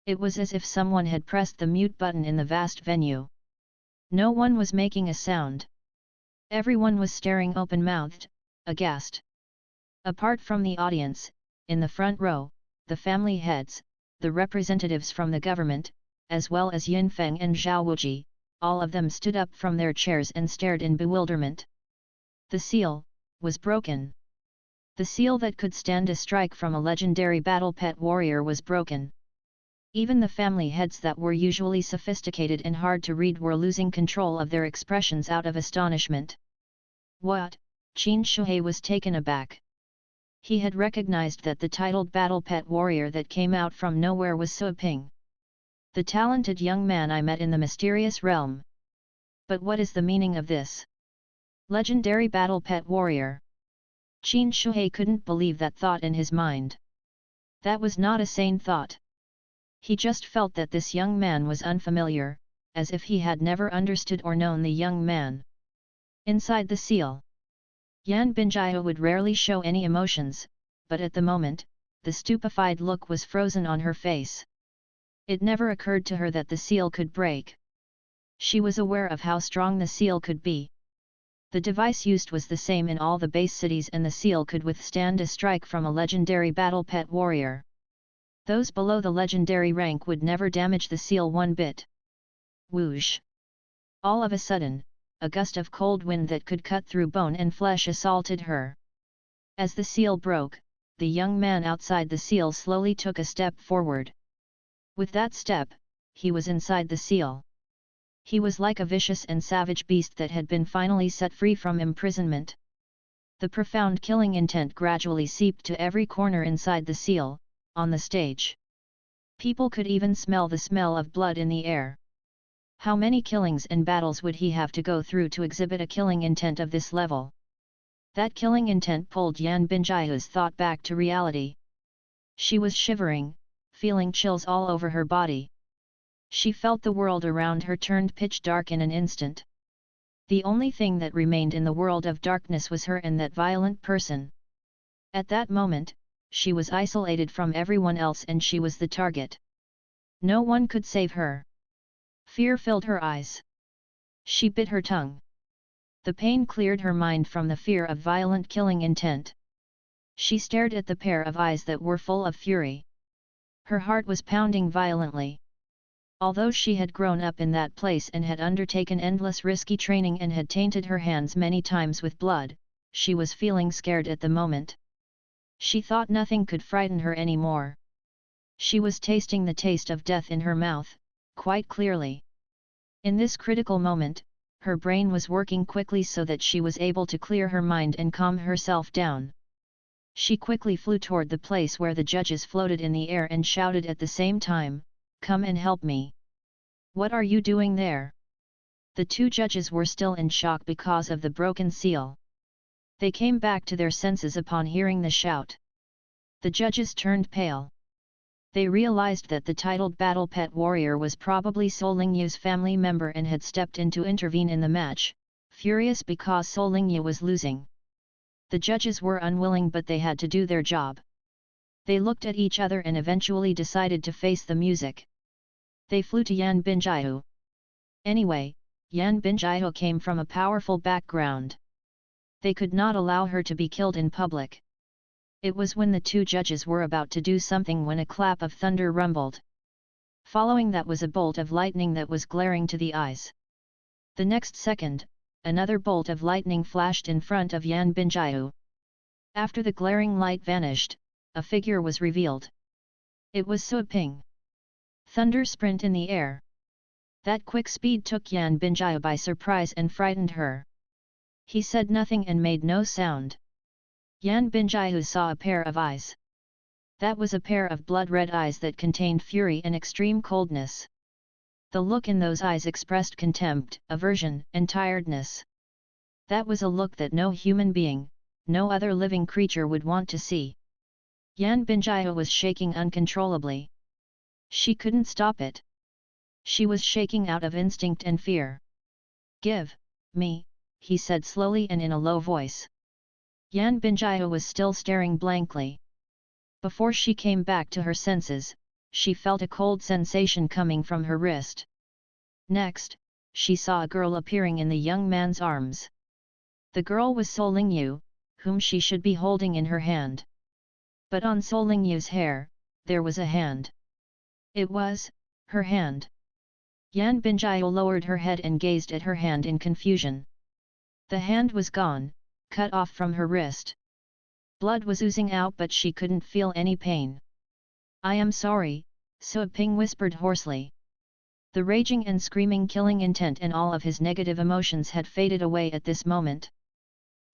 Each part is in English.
It was as if someone had pressed the mute button in the vast venue. No one was making a sound. Everyone was staring open-mouthed, aghast. Apart from the audience, in the front row, the family heads, the representatives from the government, as well as Yinfeng and Zhao Wuji, all of them stood up from their chairs and stared in bewilderment. The seal was broken. The seal that could stand a strike from a legendary battle pet warrior was broken. Even the family heads that were usually sophisticated and hard to read were losing control of their expressions out of astonishment. What? Qin Shuhei was taken aback. He had recognized that the titled battle pet warrior that came out from nowhere was So Ping, the talented young man I met in the mysterious realm. But what is the meaning of this? Legendary battle pet warrior. Qin Shuhei couldn't believe that thought in his mind. That was not a sane thought. He just felt that this young man was unfamiliar, as if he had never understood or known the young man. Inside the seal, Yan Binjia would rarely show any emotions, but at the moment, the stupefied look was frozen on her face. It never occurred to her that the seal could break. She was aware of how strong the seal could be. The device used was the same in all the base cities, and the seal could withstand a strike from a legendary battle pet warrior. Those below the legendary rank would never damage the seal one bit. Whoosh! All of a sudden, a gust of cold wind that could cut through bone and flesh assaulted her. As the seal broke, the young man outside the seal slowly took a step forward. With that step, he was inside the seal. He was like a vicious and savage beast that had been finally set free from imprisonment. The profound killing intent gradually seeped to every corner inside the seal, on the stage. People could even smell the smell of blood in the air. How many killings and battles would he have to go through to exhibit a killing intent of this level? That killing intent pulled Yan Binjia's thought back to reality. She was shivering, feeling chills all over her body. She felt the world around her turned pitch dark in an instant. The only thing that remained in the world of darkness was her and that violent person. At that moment, she was isolated from everyone else and she was the target. No one could save her. Fear filled her eyes. She bit her tongue. The pain cleared her mind from the fear of violent killing intent. She stared at the pair of eyes that were full of fury. Her heart was pounding violently. Although she had grown up in that place and had undertaken endless risky training and had tainted her hands many times with blood, she was feeling scared at the moment. She thought nothing could frighten her anymore. She was tasting the taste of death in her mouth, quite clearly. In this critical moment, her brain was working quickly so that she was able to clear her mind and calm herself down. She quickly flew toward the place where the judges floated in the air and shouted at the same time, "Come and help me! What are you doing there?" The two judges were still in shock because of the broken seal. They came back to their senses upon hearing the shout. The judges turned pale. They realized that the titled battle pet warrior was probably Sol Lingyu's family member and had stepped in to intervene in the match, furious because Sol Lingyu was losing. The judges were unwilling, but they had to do their job. They looked at each other and eventually decided to face the music. They flew to Yan Binjiu. Anyway, Yan Binjiu came from a powerful background. They could not allow her to be killed in public. It was when the two judges were about to do something when a clap of thunder rumbled. Following that was a bolt of lightning that was glaring to the eyes. The next second, another bolt of lightning flashed in front of Yan Binjiu. After the glaring light vanished, a figure was revealed. It was So Ping. Thunder sprint in the air. That quick speed took Yan Binjiu by surprise and frightened her. He said nothing and made no sound. Yan Binjiu saw a pair of eyes. That was a pair of blood-red eyes that contained fury and extreme coldness. The look in those eyes expressed contempt, aversion, and tiredness. That was a look that no human being, no other living creature would want to see. Yan Binjiu was shaking uncontrollably. She couldn't stop it. She was shaking out of instinct and fear. "Give me," he said slowly and in a low voice. Yan Binjiu was still staring blankly. Before she came back to her senses, she felt a cold sensation coming from her wrist. Next, she saw a girl appearing in the young man's arms. The girl was So Lingyu, whom she should be holding in her hand. But on So Lingyu's hair, there was a hand. It was her hand. Yan Binjiao lowered her head and gazed at her hand in confusion. The hand was gone, cut off from her wrist. Blood was oozing out but she couldn't feel any pain. "I am sorry," So Ping whispered hoarsely. The raging and screaming killing intent and all of his negative emotions had faded away at this moment.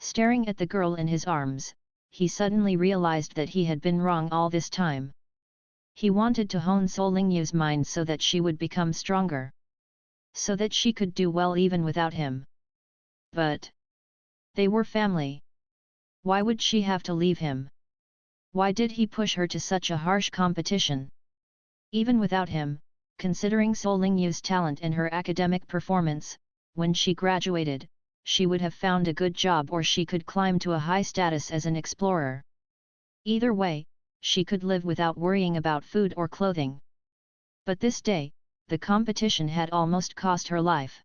Staring at the girl in his arms, he suddenly realized that he had been wrong all this time. He wanted to hone So Lingyu's mind so that she would become stronger. So that she could do well even without him. But they were family. Why would she have to leave him? Why did he push her to such a harsh competition? Even without him, considering So Lingyu's talent and her academic performance, when she graduated, she would have found a good job or she could climb to a high status as an explorer. Either way, she could live without worrying about food or clothing. But this day, the competition had almost cost her life.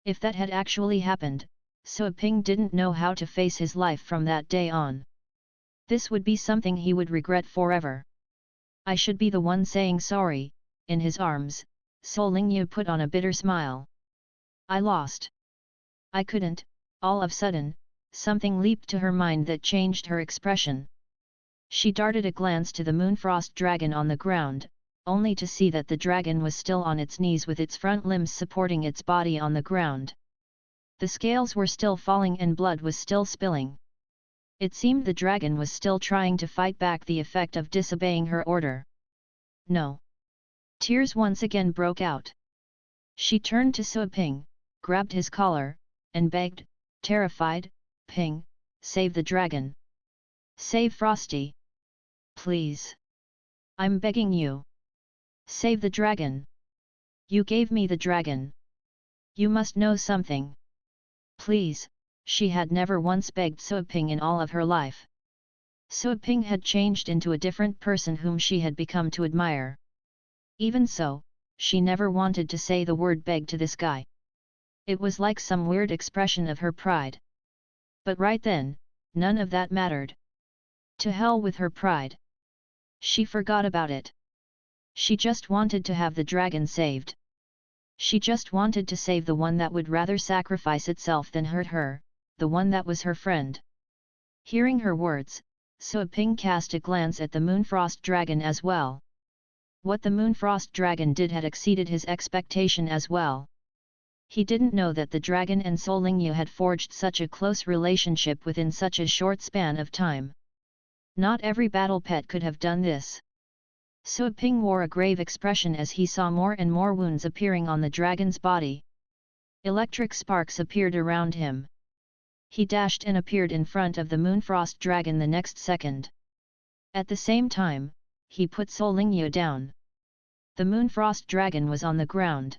If that had actually happened, So Ping didn't know how to face his life from that day on. This would be something he would regret forever. "I should be the one saying sorry." In his arms, So Lingyu put on a bitter smile. "I lost. I couldn't." All of a sudden, something leaped to her mind that changed her expression. She darted a glance to the Moonfrost dragon on the ground, only to see that the dragon was still on its knees with its front limbs supporting its body on the ground. The scales were still falling and blood was still spilling. It seemed the dragon was still trying to fight back the effect of disobeying her order. "No!" Tears once again broke out. She turned to So Ping, grabbed his collar, and begged, terrified, "Ping, save the dragon. Save Frosty. Please. I'm begging you. Save the dragon. You gave me the dragon. You must know something. Please." She had never once begged So Ping in all of her life. So Ping had changed into a different person whom she had become to admire. Even so, she never wanted to say the word beg to this guy. It was like some weird expression of her pride. But right then, none of that mattered. To hell with her pride. She forgot about it. She just wanted to have the dragon saved. She just wanted to save the one that would rather sacrifice itself than hurt her, the one that was her friend. Hearing her words, So Ping cast a glance at the Moonfrost dragon as well. What the Moonfrost dragon did had exceeded his expectation as well. He didn't know that the dragon and So Lingyu had forged such a close relationship within such a short span of time. Not every battle pet could have done this. So Ping wore a grave expression as he saw more and more wounds appearing on the dragon's body. Electric sparks appeared around him. He dashed and appeared in front of the Moonfrost dragon the next second. At the same time, he put So Lingyu down. The Moonfrost dragon was on the ground.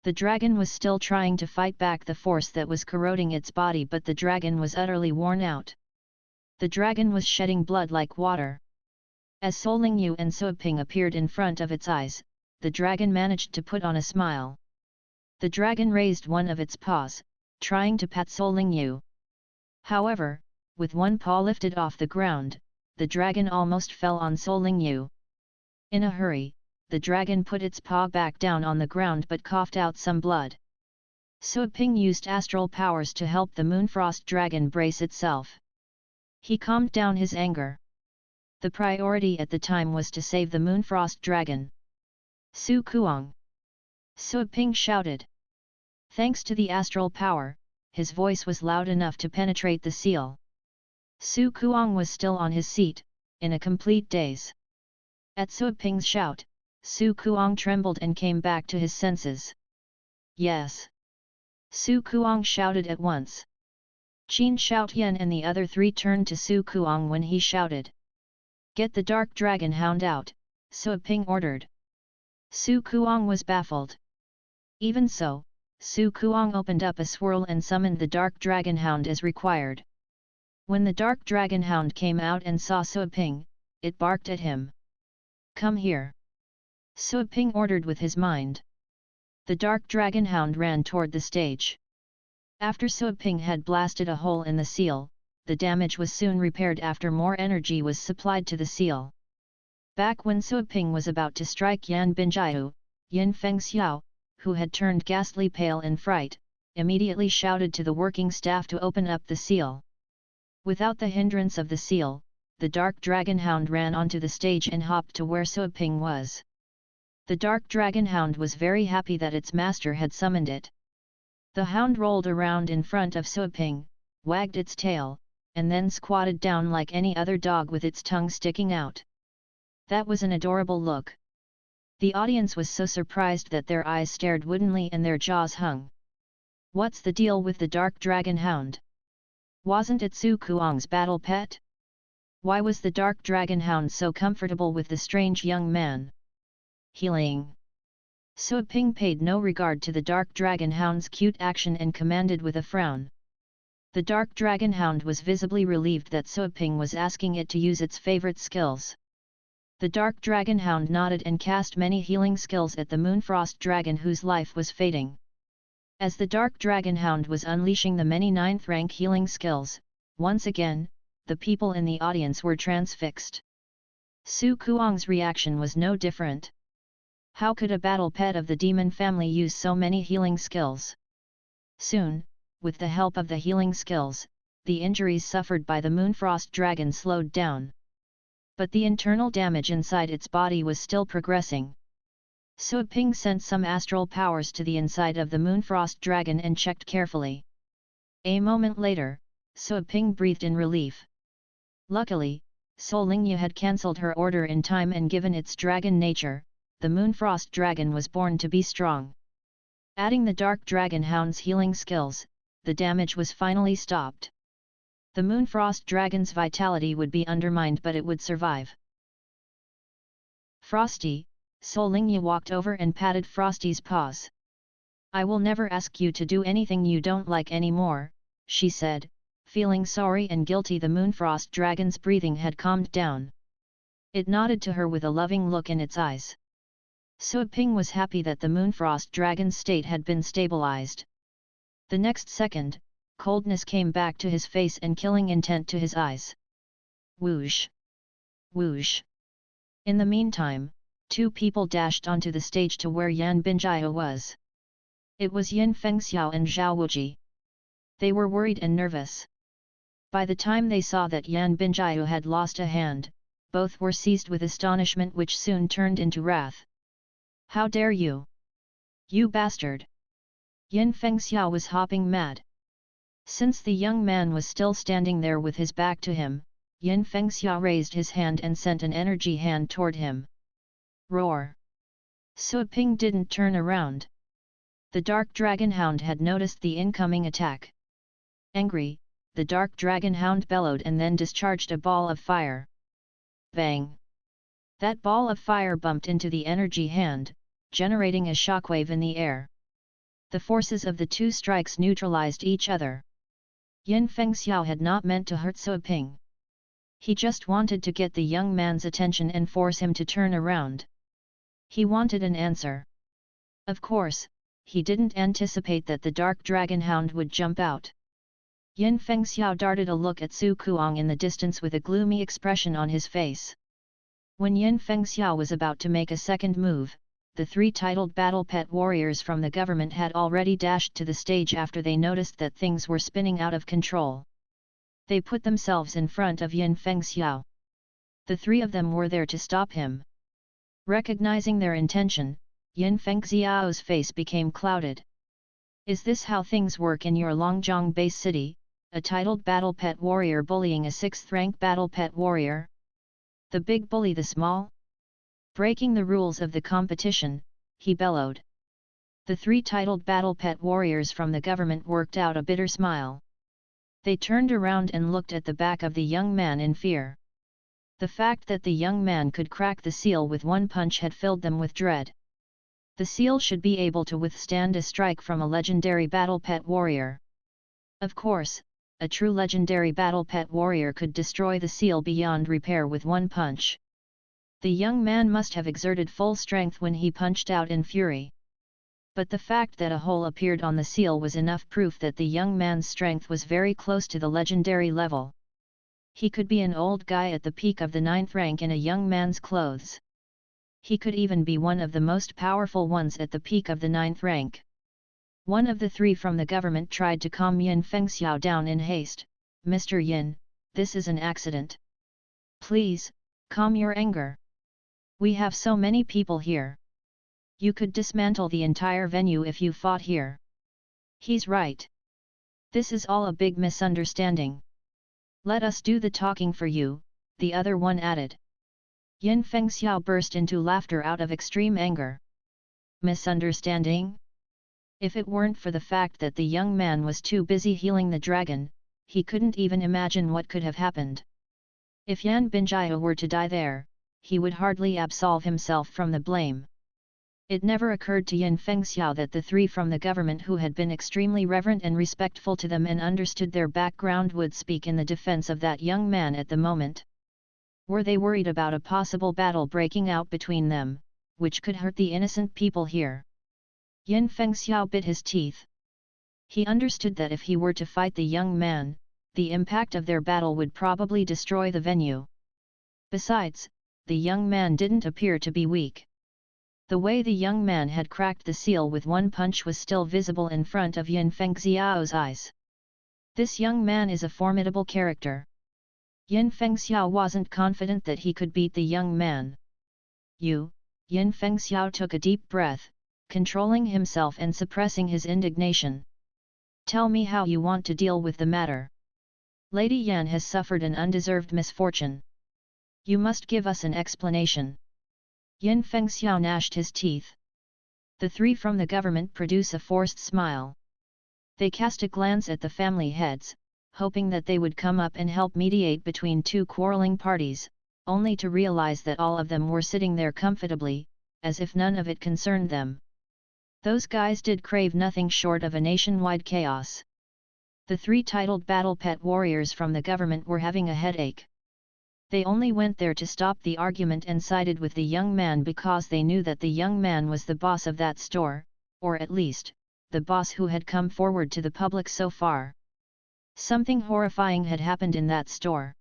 The dragon was still trying to fight back the force that was corroding its body, but the dragon was utterly worn out. The dragon was shedding blood like water. As So Lingyu and So Ping appeared in front of its eyes, the dragon managed to put on a smile. The dragon raised one of its paws, trying to pat So Lingyu. However, with one paw lifted off the ground, the dragon almost fell on So Lingyu. In a hurry, the dragon put its paw back down on the ground but coughed out some blood. So Ping used astral powers to help the Moonfrost dragon brace itself. He calmed down his anger. The priority at the time was to save the Moonfrost dragon. "Su Kuang!" So Ping shouted. Thanks to the astral power, his voice was loud enough to penetrate the seal. Su Kuang was still on his seat, in a complete daze. At So Ping's shout, Su Kuang trembled and came back to his senses. "Yes!" Su Kuang shouted at once. Qin Shoutian and the other three turned to Su Kuang when he shouted. "Get the dark dragon hound out," So Ping ordered. Su Kuang was baffled. Even so, Su Kuang opened up a swirl and summoned the dark dragon hound as required. When the dark dragon hound came out and saw So Ping, it barked at him. "Come here." Sua Ping ordered with his mind. The dark dragon hound ran toward the stage. After Sua Ping had blasted a hole in the seal, the damage was soon repaired after more energy was supplied to the seal. Back when Sua Ping was about to strike Yan Binjiu, Yin Fengxiao, who had turned ghastly pale in fright, immediately shouted to the working staff to open up the seal. Without the hindrance of the seal, the dark dragon hound ran onto the stage and hopped to where Sua Ping was. The dark dragon hound was very happy that its master had summoned it. The hound rolled around in front of Sua Ping, wagged its tail, and then squatted down like any other dog with its tongue sticking out. That was an adorable look. The audience was so surprised that their eyes stared woodenly and their jaws hung. What's the deal with the dark dragon hound? Wasn't it Su Kuang's battle pet? Why was the dark dragon hound so comfortable with the strange young man? Healing. Sua Ping paid no regard to the dark dragon hound's cute action and commanded with a frown. The dark dragon hound was visibly relieved that Sua Ping was asking it to use its favorite skills. The dark dragon hound nodded and cast many healing skills at the Moonfrost dragon whose life was fading. As the dark dragon hound was unleashing the many 9th rank healing skills, once again, the people in the audience were transfixed. Su Kuang's reaction was no different. How could a battle pet of the demon family use so many healing skills? Soon, with the help of the healing skills, the injuries suffered by the Moonfrost dragon slowed down. But the internal damage inside its body was still progressing. Sua Ping sent some astral powers to the inside of the Moonfrost dragon and checked carefully. A moment later, Sua Ping breathed in relief. Luckily, Sol Lingyu had cancelled her order in time and given its dragon nature, the Moonfrost dragon was born to be strong. Adding the dark dragon hound's healing skills, the damage was finally stopped. The Moonfrost dragon's vitality would be undermined but it would survive. Frosty, Sol Lingyu walked over and patted Frosty's paws. I will never ask you to do anything you don't like anymore, she said, feeling sorry and guilty. The Moonfrost dragon's breathing had calmed down. It nodded to her with a loving look in its eyes. Sua Ping was happy that the Moonfrost dragon's state had been stabilized. The next second, coldness came back to his face and killing intent to his eyes. Whoosh! Whoosh! In the meantime, 2 people dashed onto the stage to where Yan Binjiu was. It was Yin Fengxiao and Zhao Wuji. They were worried and nervous. By the time they saw that Yan Binjiu had lost a hand, both were seized with astonishment which soon turned into wrath. How dare you! You bastard! Yin Fengxiao was hopping mad. Since the young man was still standing there with his back to him, Yin Fengxiao raised his hand and sent an energy hand toward him. Roar! Sua Ping didn't turn around. The dark dragon hound had noticed the incoming attack. Angry, the dark dragon hound bellowed and then discharged a ball of fire. Bang! That ball of fire bumped into the energy hand, generating a shockwave in the air. The forces of the 2 strikes neutralized each other. Yin Fengxiao had not meant to hurt Sua Ping. He just wanted to get the young man's attention and force him to turn around. He wanted an answer. Of course, he didn't anticipate that the dark dragon hound would jump out. Yin Fengxiao darted a look at Su Kuang in the distance with a gloomy expression on his face. When Yin Fengxiao was about to make a second move, the 3 titled battle pet warriors from the government had already dashed to the stage after they noticed that things were spinning out of control. They put themselves in front of Yin Fengxiao. The 3 of them were there to stop him. Recognizing their intention, Yin Fengxiao's face became clouded. Is this how things work in your Longjiang base city, a titled battle pet warrior bullying a 6th rank battle pet warrior? The big bully the small? Breaking the rules of the competition, he bellowed. The 3 titled battle pet warriors from the government worked out a bitter smile. They turned around and looked at the back of the young man in fear. The fact that the young man could crack the seal with 1 punch had filled them with dread. The seal should be able to withstand a strike from a legendary battle pet warrior. Of course, a true legendary battle pet warrior could destroy the seal beyond repair with 1 punch. The young man must have exerted full strength when he punched out in fury. But the fact that a hole appeared on the seal was enough proof that the young man's strength was very close to the legendary level. He could be an old guy at the peak of the 9th rank in a young man's clothes. He could even be one of the most powerful ones at the peak of the 9th rank. One of the three from the government tried to calm Yin Fengxiao down in haste. "Mr. Yin, this is an accident. Please, calm your anger. We have so many people here. You could dismantle the entire venue if you fought here." "He's right. This is all a big misunderstanding. Let us do the talking for you," the other one added. Yin Fengxiao burst into laughter out of extreme anger. Misunderstanding? If it weren't for the fact that the young man was too busy healing the dragon, he couldn't even imagine what could have happened. If Yan Binjia were to die there, he would hardly absolve himself from the blame. It never occurred to Yin Fengxiao that the three from the government who had been extremely reverent and respectful to them and understood their background would speak in the defense of that young man at the moment. Were they worried about a possible battle breaking out between them, which could hurt the innocent people here? Yin Fengxiao bit his teeth. He understood that if he were to fight the young man, the impact of their battle would probably destroy the venue. Besides, the young man didn't appear to be weak. The way the young man had cracked the seal with one punch was still visible in front of Yin Fengxiao's eyes. This young man is a formidable character. Yin Fengxiao wasn't confident that he could beat the young man. Yin Fengxiao took a deep breath, controlling himself and suppressing his indignation. "Tell me how you want to deal with the matter. Lady Yan has suffered an undeserved misfortune. You must give us an explanation." Yin Fengxiao gnashed his teeth. The three from the government produce a forced smile. They cast a glance at the family heads, hoping that they would come up and help mediate between two quarreling parties, only to realize that all of them were sitting there comfortably, as if none of it concerned them. Those guys did crave nothing short of a nationwide chaos. The three titled battle pet warriors from the government were having a headache. They only went there to stop the argument and sided with the young man because they knew that the young man was the boss of that store, or at least, the boss who had come forward to the public so far. Something horrifying had happened in that store.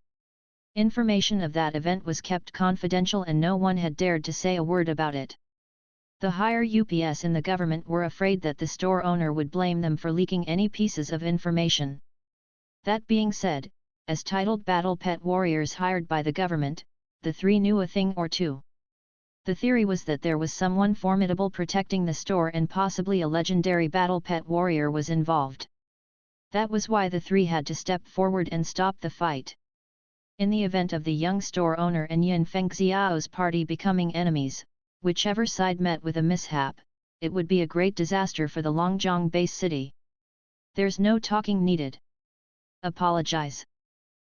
Information of that event was kept confidential and no one had dared to say a word about it. The higher UPS in the government were afraid that the store owner would blame them for leaking any pieces of information. That being said, as titled battle pet warriors hired by the government, the three knew a thing or two. The theory was that there was someone formidable protecting the store and possibly a legendary battle pet warrior was involved. That was why the three had to step forward and stop the fight. In the event of the young store owner and Yin Fengxiao's party becoming enemies, whichever side met with a mishap, it would be a great disaster for the Longjiang base city. There's no talking needed. Apologize.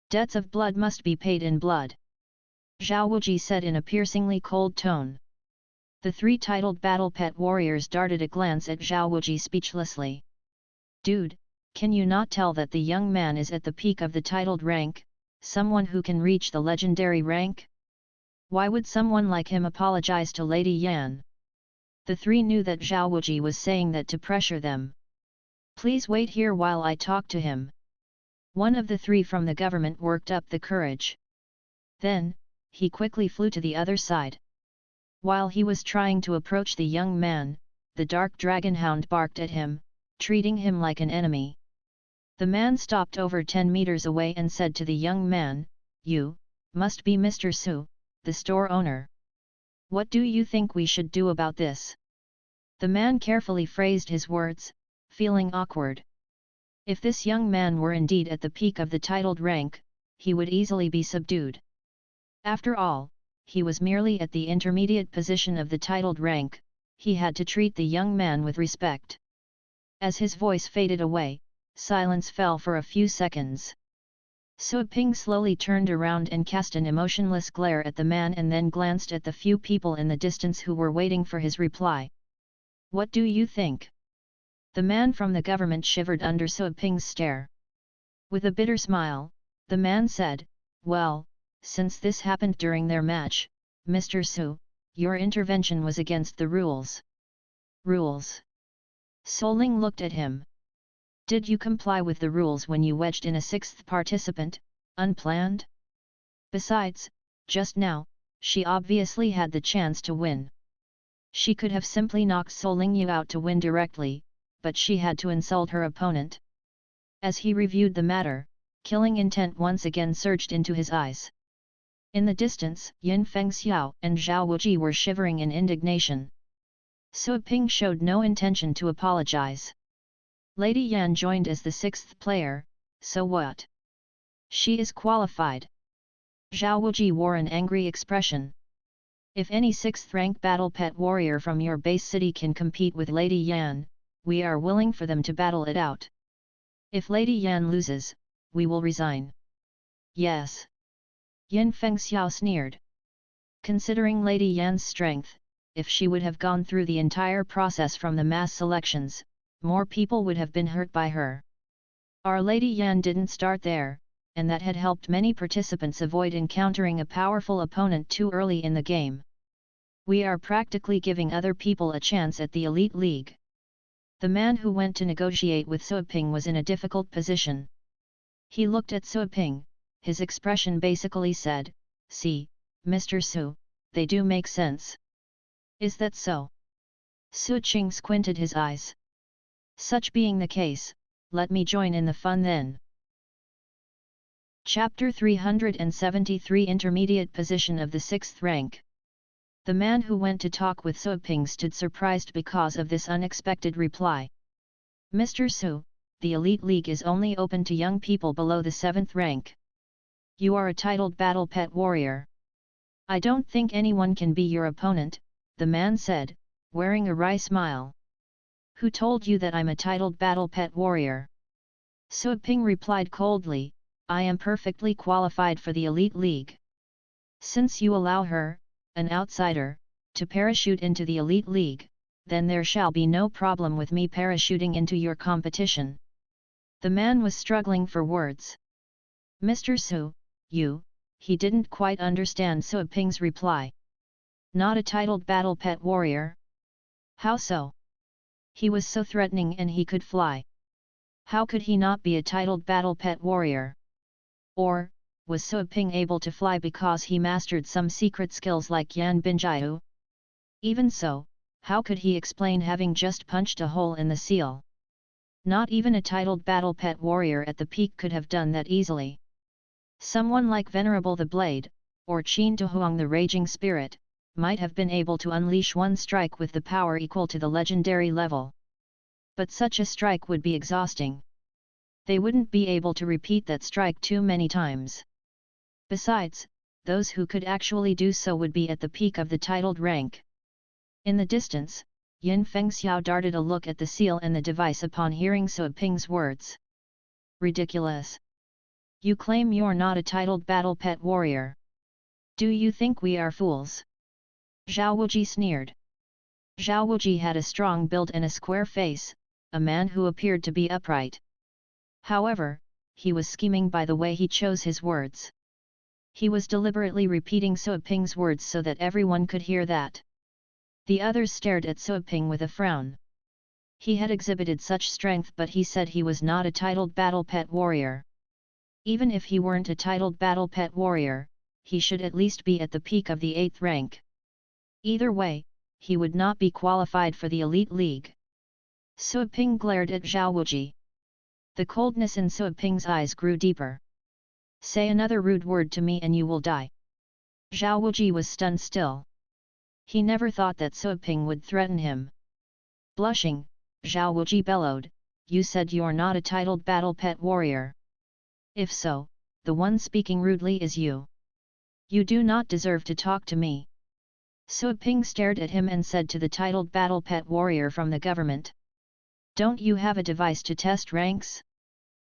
Debts of blood must be paid in blood. Zhao Wuji said in a piercingly cold tone. The three titled battle pet warriors darted a glance at Zhao Wuji speechlessly. Dude, can you not tell that the young man is at the peak of the titled rank, someone who can reach the legendary rank? Why would someone like him apologize to Lady Yan? The three knew that Zhao Wuji was saying that to pressure them. Please wait here while I talk to him. One of the three from the government worked up the courage. Then, he quickly flew to the other side. While he was trying to approach the young man, the dark dragon hound barked at him, treating him like an enemy. The man stopped over 10 meters away and said to the young man, "You must be Mr. Su, the store owner. What do you think we should do about this?" The man carefully phrased his words, feeling awkward. If this young man were indeed at the peak of the titled rank, he would easily be subdued. After all, he was merely at the intermediate position of the titled rank, he had to treat the young man with respect. As his voice faded away, silence fell for a few seconds. Su Ping slowly turned around and cast an emotionless glare at the man and then glanced at the few people in the distance who were waiting for his reply. "What do you think?" The man from the government shivered under Su Ping's stare. With a bitter smile, the man said, "Well, since this happened during their match, Mr. Su, your intervention was against the rules. Rules? Soling looked at him. Did you comply with the rules when you wedged in a sixth participant, unplanned? Besides, just now, she obviously had the chance to win. She could have simply knocked Soling Yu out to win directly, but she had to insult her opponent. As he reviewed the matter, killing intent once again surged into his eyes. In the distance, Yin Fengxiao and Zhao Wuji were shivering in indignation. Su Ping showed no intention to apologize. Lady Yan joined as the sixth player, so what? She is qualified. Zhao Wuji wore an angry expression. If any sixth-rank battle pet warrior from your base city can compete with Lady Yan, we are willing for them to battle it out. If Lady Yan loses, we will resign. Yes. Yin Fengxiao sneered. Considering Lady Yan's strength, if she would have gone through the entire process from the mass selections, more people would have been hurt by her. Our Lady Yan didn't start there, and that had helped many participants avoid encountering a powerful opponent too early in the game. We are practically giving other people a chance at the Elite League. The man who went to negotiate with Su Ping was in a difficult position. He looked at Su Ping, his expression basically said, "See, Mr. Su, they do make sense." Is that so? Su Qing squinted his eyes. Such being the case, let me join in the fun then. Chapter 373 Intermediate Position of the 6th Rank. The man who went to talk with Su Ping stood surprised because of this unexpected reply. Mr. Su, the Elite League is only open to young people below the 7th rank. You are a titled battle pet warrior. I don't think anyone can be your opponent, the man said, wearing a wry smile. Who told you that I'm a titled battle pet warrior? Su Ping replied coldly, I am perfectly qualified for the Elite League. Since you allow her, an outsider, to parachute into the Elite League, then there shall be no problem with me parachuting into your competition. The man was struggling for words. Mr. Su, he didn't quite understand Su Ping's reply. Not a titled battle pet warrior? How so? He was so threatening and he could fly. How could he not be a titled battle pet warrior? Or, was Su Ping able to fly because he mastered some secret skills like Yan Binjiu? Even so, how could he explain having just punched a hole in the seal? Not even a titled battle pet warrior at the peak could have done that easily. Someone like Venerable the Blade, or Qin Dehuang the Raging Spirit, might have been able to unleash one strike with the power equal to the legendary level. But such a strike would be exhausting. They wouldn't be able to repeat that strike too many times. Besides, those who could actually do so would be at the peak of the titled rank. In the distance, Yin Fengxiao darted a look at the seal and the device upon hearing Su Ping's words. Ridiculous. You claim you're not a titled battle pet warrior. Do you think we are fools? Zhao Wuji sneered. Zhao Wuji had a strong build and a square face, a man who appeared to be upright. However, he was scheming by the way he chose his words. He was deliberately repeating Su Ping's words so that everyone could hear that. The others stared at Su Ping with a frown. He had exhibited such strength, but he said he was not a titled battle pet warrior. Even if he weren't a titled battle pet warrior, he should at least be at the peak of the 8th rank. Either way, he would not be qualified for the Elite League. Su Ping glared at Zhao Wuji. The coldness in Su Ping's eyes grew deeper. Say another rude word to me and you will die. Zhao Wuji was stunned still. He never thought that Su Ping would threaten him. Blushing, Zhao Wuji bellowed, you said you're not a titled battle pet warrior. If so, the one speaking rudely is you. You do not deserve to talk to me. Su Ping stared at him and said to the titled battle pet warrior from the government. Don't you have a device to test ranks?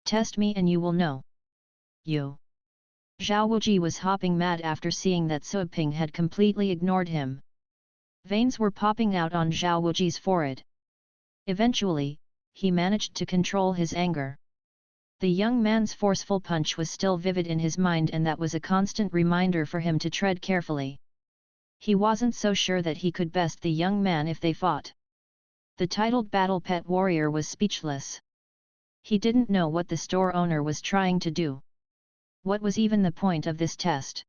Test me and you will know. You. Zhao Wuji was hopping mad after seeing that Su Ping had completely ignored him. Veins were popping out on Zhao Wuji's forehead. Eventually, he managed to control his anger. The young man's forceful punch was still vivid in his mind, and that was a constant reminder for him to tread carefully. He wasn't so sure that he could best the young man if they fought. The titled battle pet warrior was speechless. He didn't know what the store owner was trying to do. What was even the point of this test?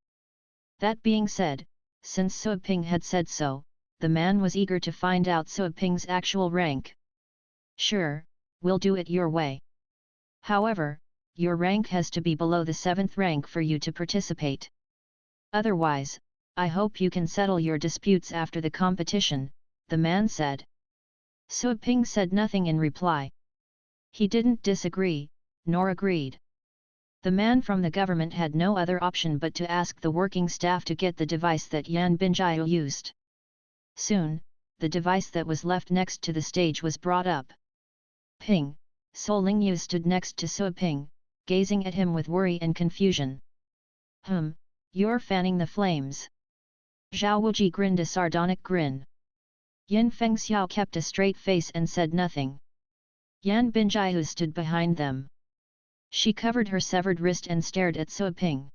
That being said, since Suoping had said so, the man was eager to find out Suoping's actual rank. Sure, we'll do it your way. However, your rank has to be below the 7th rank for you to participate. Otherwise, I hope you can settle your disputes after the competition, the man said. Suoping said nothing in reply. He didn't disagree, nor agreed. The man from the government had no other option but to ask the working staff to get the device that Yan Binjiu used. Soon, the device that was left next to the stage was brought up. Ping, So Lingyu stood next to Suoping, gazing at him with worry and confusion. You're fanning the flames. Zhao Wuji grinned a sardonic grin. Yin Fengxiao kept a straight face and said nothing. Yan Binjiu stood behind them. She covered her severed wrist and stared at Suoping.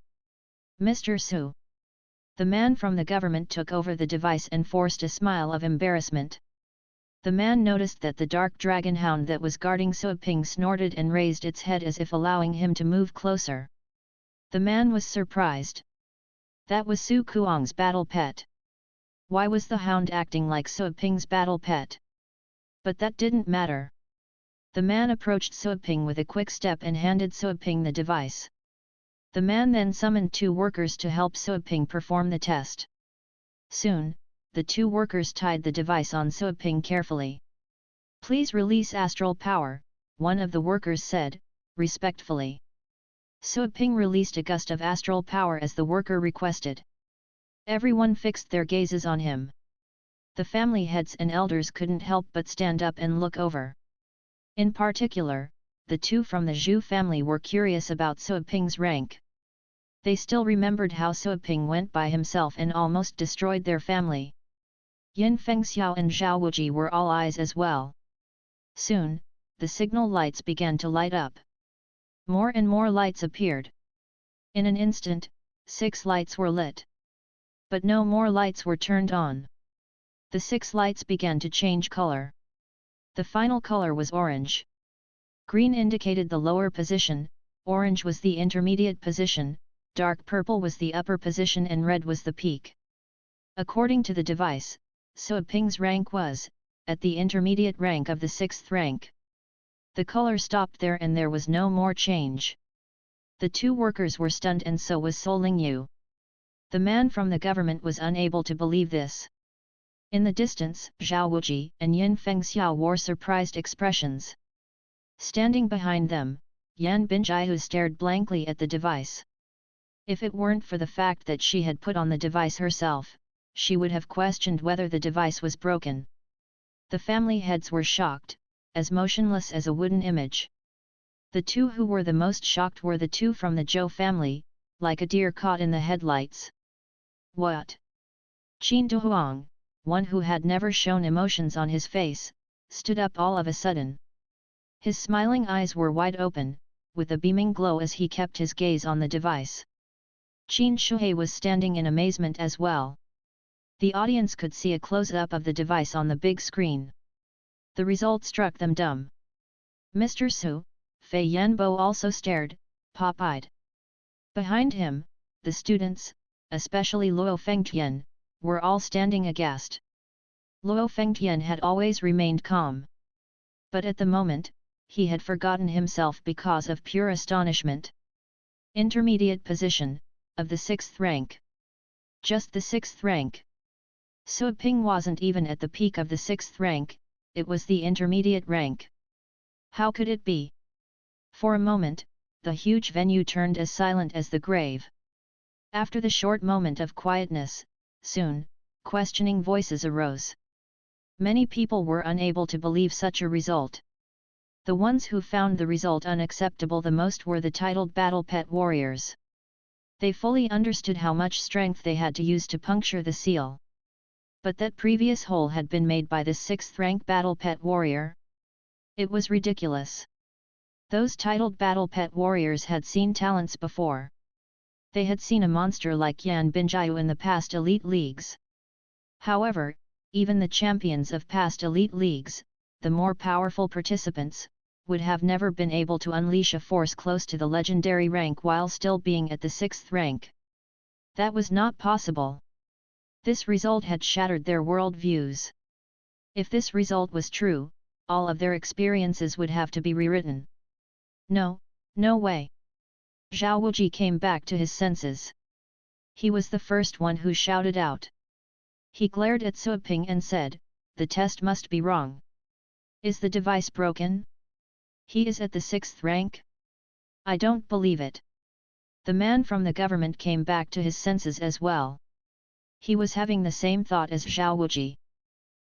Mr. Su. The man from the government took over the device and forced a smile of embarrassment. The man noticed that the dark dragon hound that was guarding Suoping snorted and raised its head as if allowing him to move closer. The man was surprised. That was Su Kuang's battle pet. Why was the hound acting like Suoping's battle pet? But that didn't matter. The man approached Suoping with a quick step and handed Suoping the device. The man then summoned 2 workers to help Suoping perform the test. Soon, the 2 workers tied the device on Suoping carefully. Please release astral power, one of the workers said, respectfully. Suoping released a gust of astral power as the worker requested. Everyone fixed their gazes on him. The family heads and elders couldn't help but stand up and look over. In particular, the 2 from the Zhu family were curious about Suoping's rank. They still remembered how Suoping went by himself and almost destroyed their family. Yin Fengxiao and Zhao Wuji were all eyes as well. Soon, the signal lights began to light up. More and more lights appeared. In an instant, 6 lights were lit. But no more lights were turned on. The 6 lights began to change color. The final color was orange. Green indicated the lower position, orange was the intermediate position, dark purple was the upper position and red was the peak. According to the device, Suoping's rank was, at the intermediate rank of the 6th rank. The color stopped there and there was no more change. The 2 workers were stunned and so was Sol Lingyu. The man from the government was unable to believe this. In the distance, Zhao Wuji and Yin Fengxiao wore surprised expressions. Standing behind them, Yan Binjiu stared blankly at the device. If it weren't for the fact that she had put on the device herself, she would have questioned whether the device was broken. The family heads were shocked, as motionless as a wooden image. The 2 who were the most shocked were the 2 from the Zhou family, like a deer caught in the headlights. What? Qin Duhuang, one who had never shown emotions on his face, stood up all of a sudden. His smiling eyes were wide open, with a beaming glow as he kept his gaze on the device. Qin Shuhei was standing in amazement as well. The audience could see a close-up of the device on the big screen. The result struck them dumb. Mr. Su, Fei Yanbo also stared, pop-eyed. Behind him, the students, especially Luo Fengtian, were all standing aghast. Luo Fengtian had always remained calm. But at the moment, he had forgotten himself because of pure astonishment. Intermediate position, of the 6th rank. Just the 6th rank. Suoping wasn't even at the peak of the 6th rank, it was the intermediate rank. How could it be? For a moment, the huge venue turned as silent as the grave. After the short moment of quietness, soon, questioning voices arose. Many people were unable to believe such a result. The ones who found the result unacceptable the most were the titled battle pet warriors. They fully understood how much strength they had to use to puncture the seal. But that previous hole had been made by the 6th rank battle pet warrior? It was ridiculous. Those titled battle pet warriors had seen talents before. They had seen a monster like Yan Binjiu in the past elite leagues. However, even the champions of past elite leagues, the more powerful participants, would have never been able to unleash a force close to the legendary rank while still being at the 6th rank. That was not possible. This result had shattered their world views. If this result was true, all of their experiences would have to be rewritten. No, no way. Zhao Wuji came back to his senses. He was the first one who shouted out. He glared at Su Ping and said, "The test must be wrong. Is the device broken? He is at the 6th rank? I don't believe it." The man from the government came back to his senses as well. He was having the same thought as Zhao Wuji.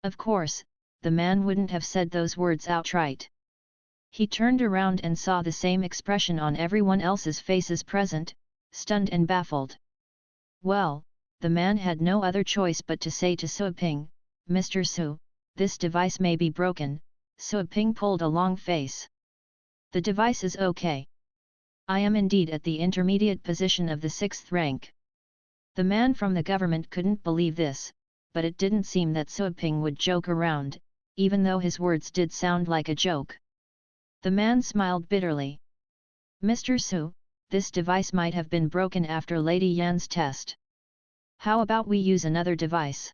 Of course, the man wouldn't have said those words outright. He turned around and saw the same expression on everyone else's faces present, stunned and baffled. Well, the man had no other choice but to say to Su Ping, "Mr. Su, this device may be broken." Su Ping pulled a long face. "The device is okay. I am indeed at the intermediate position of the 6th rank." The man from the government couldn't believe this, but it didn't seem that Su Ping would joke around, even though his words did sound like a joke. The man smiled bitterly. "Mr. Su, this device might have been broken after Lady Yan's test. How about we use another device?"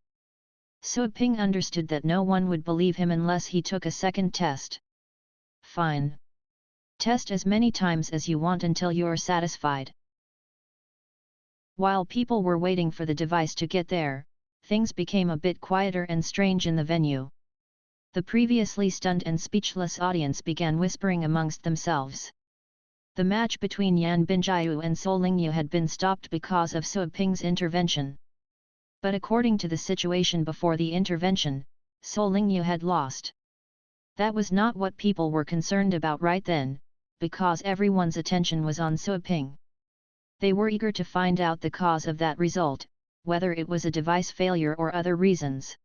Su Ping understood that no one would believe him unless he took a second test. "Fine. Test as many times as you want until you're satisfied." While people were waiting for the device to get there, things became a bit quieter and strange in the venue. The previously stunned and speechless audience began whispering amongst themselves. The match between Yan Binjiu and Sol Lingyu had been stopped because of Su Ping's intervention. But according to the situation before the intervention, Sol Lingyu had lost. That was not what people were concerned about right then, because everyone's attention was on Su Ping. They were eager to find out the cause of that result, whether it was a device failure or other reasons.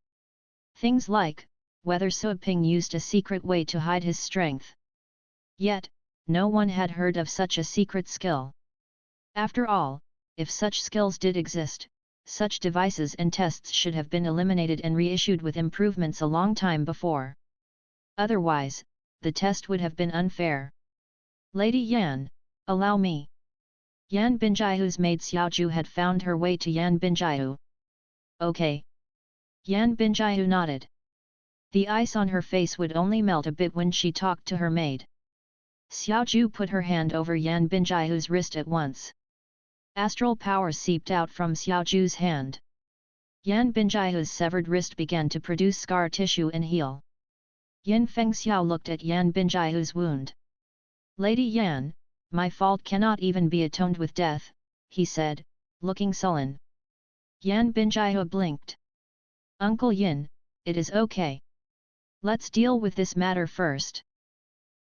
Things like, whether Su Ping used a secret way to hide his strength. Yet, no one had heard of such a secret skill. After all, if such skills did exist, such devices and tests should have been eliminated and reissued with improvements a long time before. Otherwise, the test would have been unfair. "Lady Yan, allow me." Yan Binjiu's maid Xiaoju had found her way to Yan Binjiu. "Okay." Yan Binjiu nodded. The ice on her face would only melt a bit when she talked to her maid. Xiaoju put her hand over Yan Binjiu's wrist at once. Astral power seeped out from Xiaoju's hand. Yan Binjiu's severed wrist began to produce scar tissue and heal. Yin Fengxiao looked at Yan Binjiu's wound. "Lady Yan, my fault cannot even be atoned with death," he said, looking sullen. Yan Binjiu blinked. "Uncle Yin, it is okay. Let's deal with this matter first."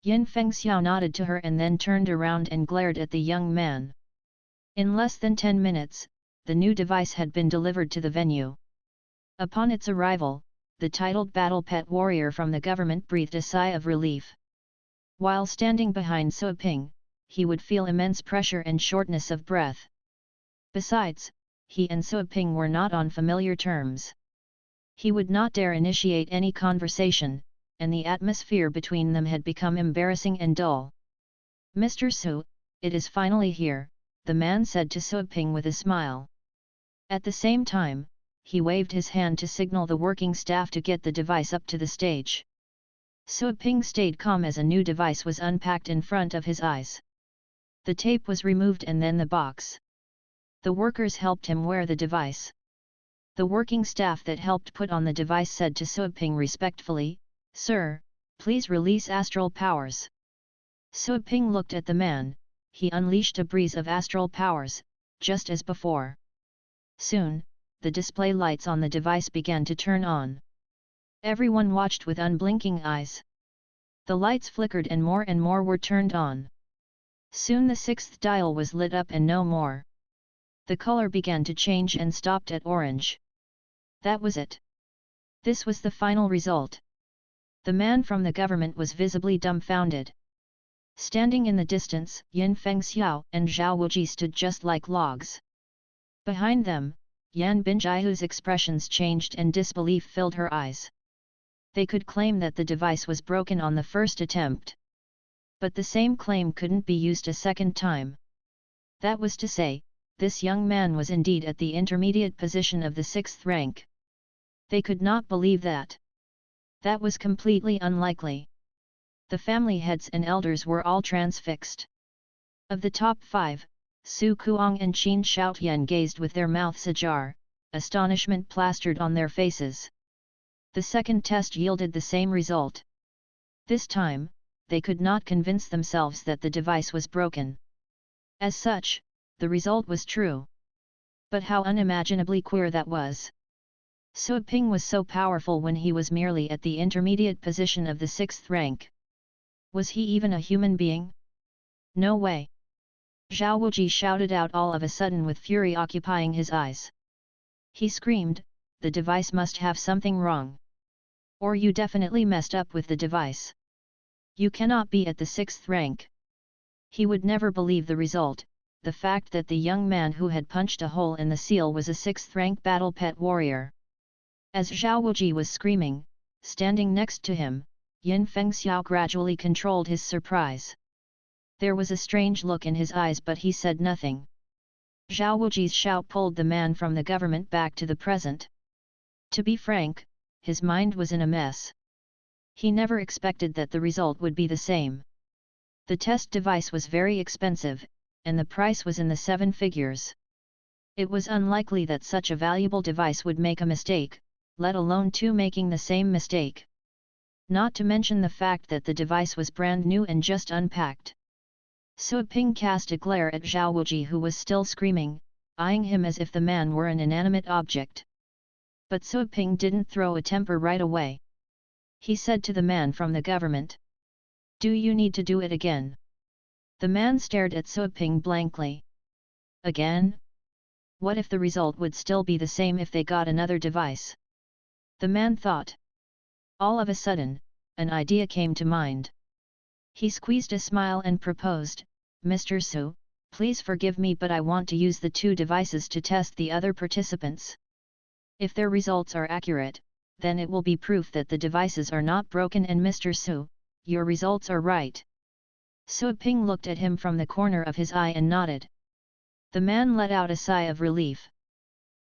Yin Fengxiao nodded to her and then turned around and glared at the young man. In less than 10 minutes, the new device had been delivered to the venue. Upon its arrival, the titled battle pet warrior from the government breathed a sigh of relief. While standing behind Su Ping, he would feel immense pressure and shortness of breath. Besides, he and Su Ping were not on familiar terms. He would not dare initiate any conversation, and the atmosphere between them had become embarrassing and dull. "Mr. Su, it is finally here," the man said to Su Ping with a smile. At the same time, he waved his hand to signal the working staff to get the device up to the stage. Su Ping stayed calm as a new device was unpacked in front of his eyes. The tape was removed and then the box. The workers helped him wear the device. The working staff that helped put on the device said to Su Ping respectfully, "Sir, please release astral powers." Su Ping looked at the man. He unleashed a breeze of astral powers, just as before. Soon, the display lights on the device began to turn on. Everyone watched with unblinking eyes. The lights flickered and more were turned on. Soon the 6th dial was lit up and no more. The color began to change and stopped at orange. That was it. This was the final result. The man from the government was visibly dumbfounded. Standing in the distance, Yin Fengxiao and Zhao Wuji stood just like logs. Behind them, Yan Binjiahu's expressions changed and disbelief filled her eyes. They could claim that the device was broken on the first attempt. But the same claim couldn't be used a second time. That was to say, this young man was indeed at the intermediate position of the 6th rank. They could not believe that. That was completely unlikely. The family heads and elders were all transfixed. Of the top 5, Su Kuang and Qin Shoutian gazed with their mouths ajar, astonishment plastered on their faces. The second test yielded the same result. This time, they could not convince themselves that the device was broken. As such, the result was true. But how unimaginably queer that was! Su Ping was so powerful when he was merely at the intermediate position of the 6th rank. Was he even a human being? No way! Zhao Wuji shouted out all of a sudden with fury occupying his eyes. He screamed, "The device must have something wrong. Or you definitely messed up with the device. You cannot be at the 6th rank." He would never believe the result, the fact that the young man who had punched a hole in the seal was a 6th rank battle pet warrior. As Zhao Wuji was screaming, standing next to him, Yin Fengxiao gradually controlled his surprise. There was a strange look in his eyes but he said nothing. Zhao Wuji's shout pulled the man from the government back to the present. To be frank, his mind was in a mess. He never expected that the result would be the same. The test device was very expensive, and the price was in the 7 figures. It was unlikely that such a valuable device would make a mistake, let alone two making the same mistake. Not to mention the fact that the device was brand new and just unpacked. Su Ping cast a glare at Zhao Wuji who was still screaming, eyeing him as if the man were an inanimate object. But Su Ping didn't throw a temper right away. He said to the man from the government, "Do you need to do it again?" The man stared at Su Ping blankly. Again? What if the result would still be the same if they got another device? The man thought. All of a sudden, an idea came to mind. He squeezed a smile and proposed, "Mr. Su, please forgive me but I want to use the 2 devices to test the other participants. If their results are accurate, then it will be proof that the devices are not broken and Mr. Su, your results are right." Su Ping looked at him from the corner of his eye and nodded. The man let out a sigh of relief.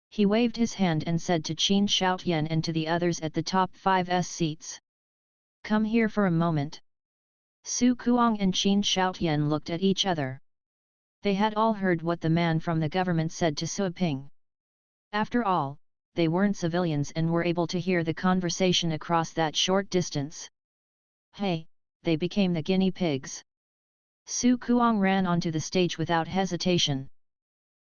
He waved his hand and said to Qin Shoutian and to the others at the top 5's seats, "Come here for a moment." Su Kuang and Qin Shoutian looked at each other. They had all heard what the man from the government said to Su Ping. After all, they weren't civilians and were able to hear the conversation across that short distance. Hey, they became the guinea pigs. Su Kuang ran onto the stage without hesitation.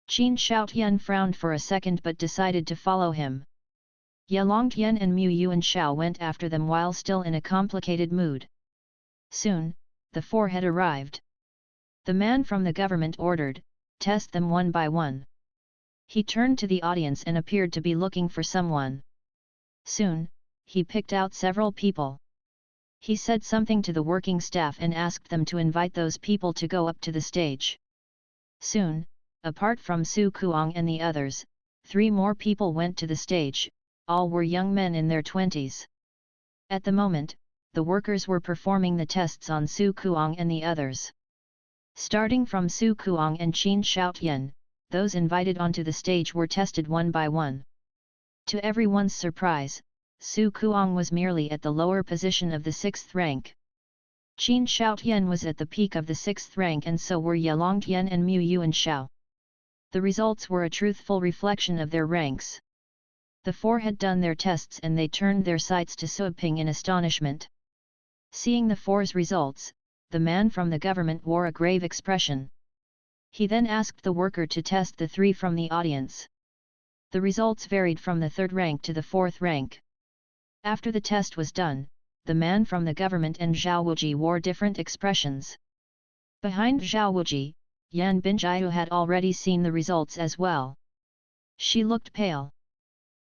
Qin Shoutian frowned for a second but decided to follow him. Yalongtian and Mu Yuan Shao went after them while still in a complicated mood. Soon, the 4 had arrived. The man from the government ordered, "Test them one by one." He turned to the audience and appeared to be looking for someone. Soon, he picked out several people. He said something to the working staff and asked them to invite those people to go up to the stage. Soon, apart from Su Kuang and the others, 3 more people went to the stage, all were young men in their 20s. At the moment, the workers were performing the tests on Su Kuang and the others. Starting from Su Kuang and Qin Shoutian, those invited onto the stage were tested one by one. To everyone's surprise, Su Kuang was merely at the lower position of the 6th rank. Qin Shoutian was at the peak of the 6th rank and so were Yalongtian and Mu Yuan Shao. The results were a truthful reflection of their ranks. The 4 had done their tests and they turned their sights to Su Ping in astonishment. Seeing the 4's results, the man from the government wore a grave expression. He then asked the worker to test the 3 from the audience. The results varied from the 3rd rank to the 4th rank. After the test was done, the man from the government and Zhao Wuji wore different expressions. Behind Zhao Wuji, Yan Binjiu had already seen the results as well. She looked pale.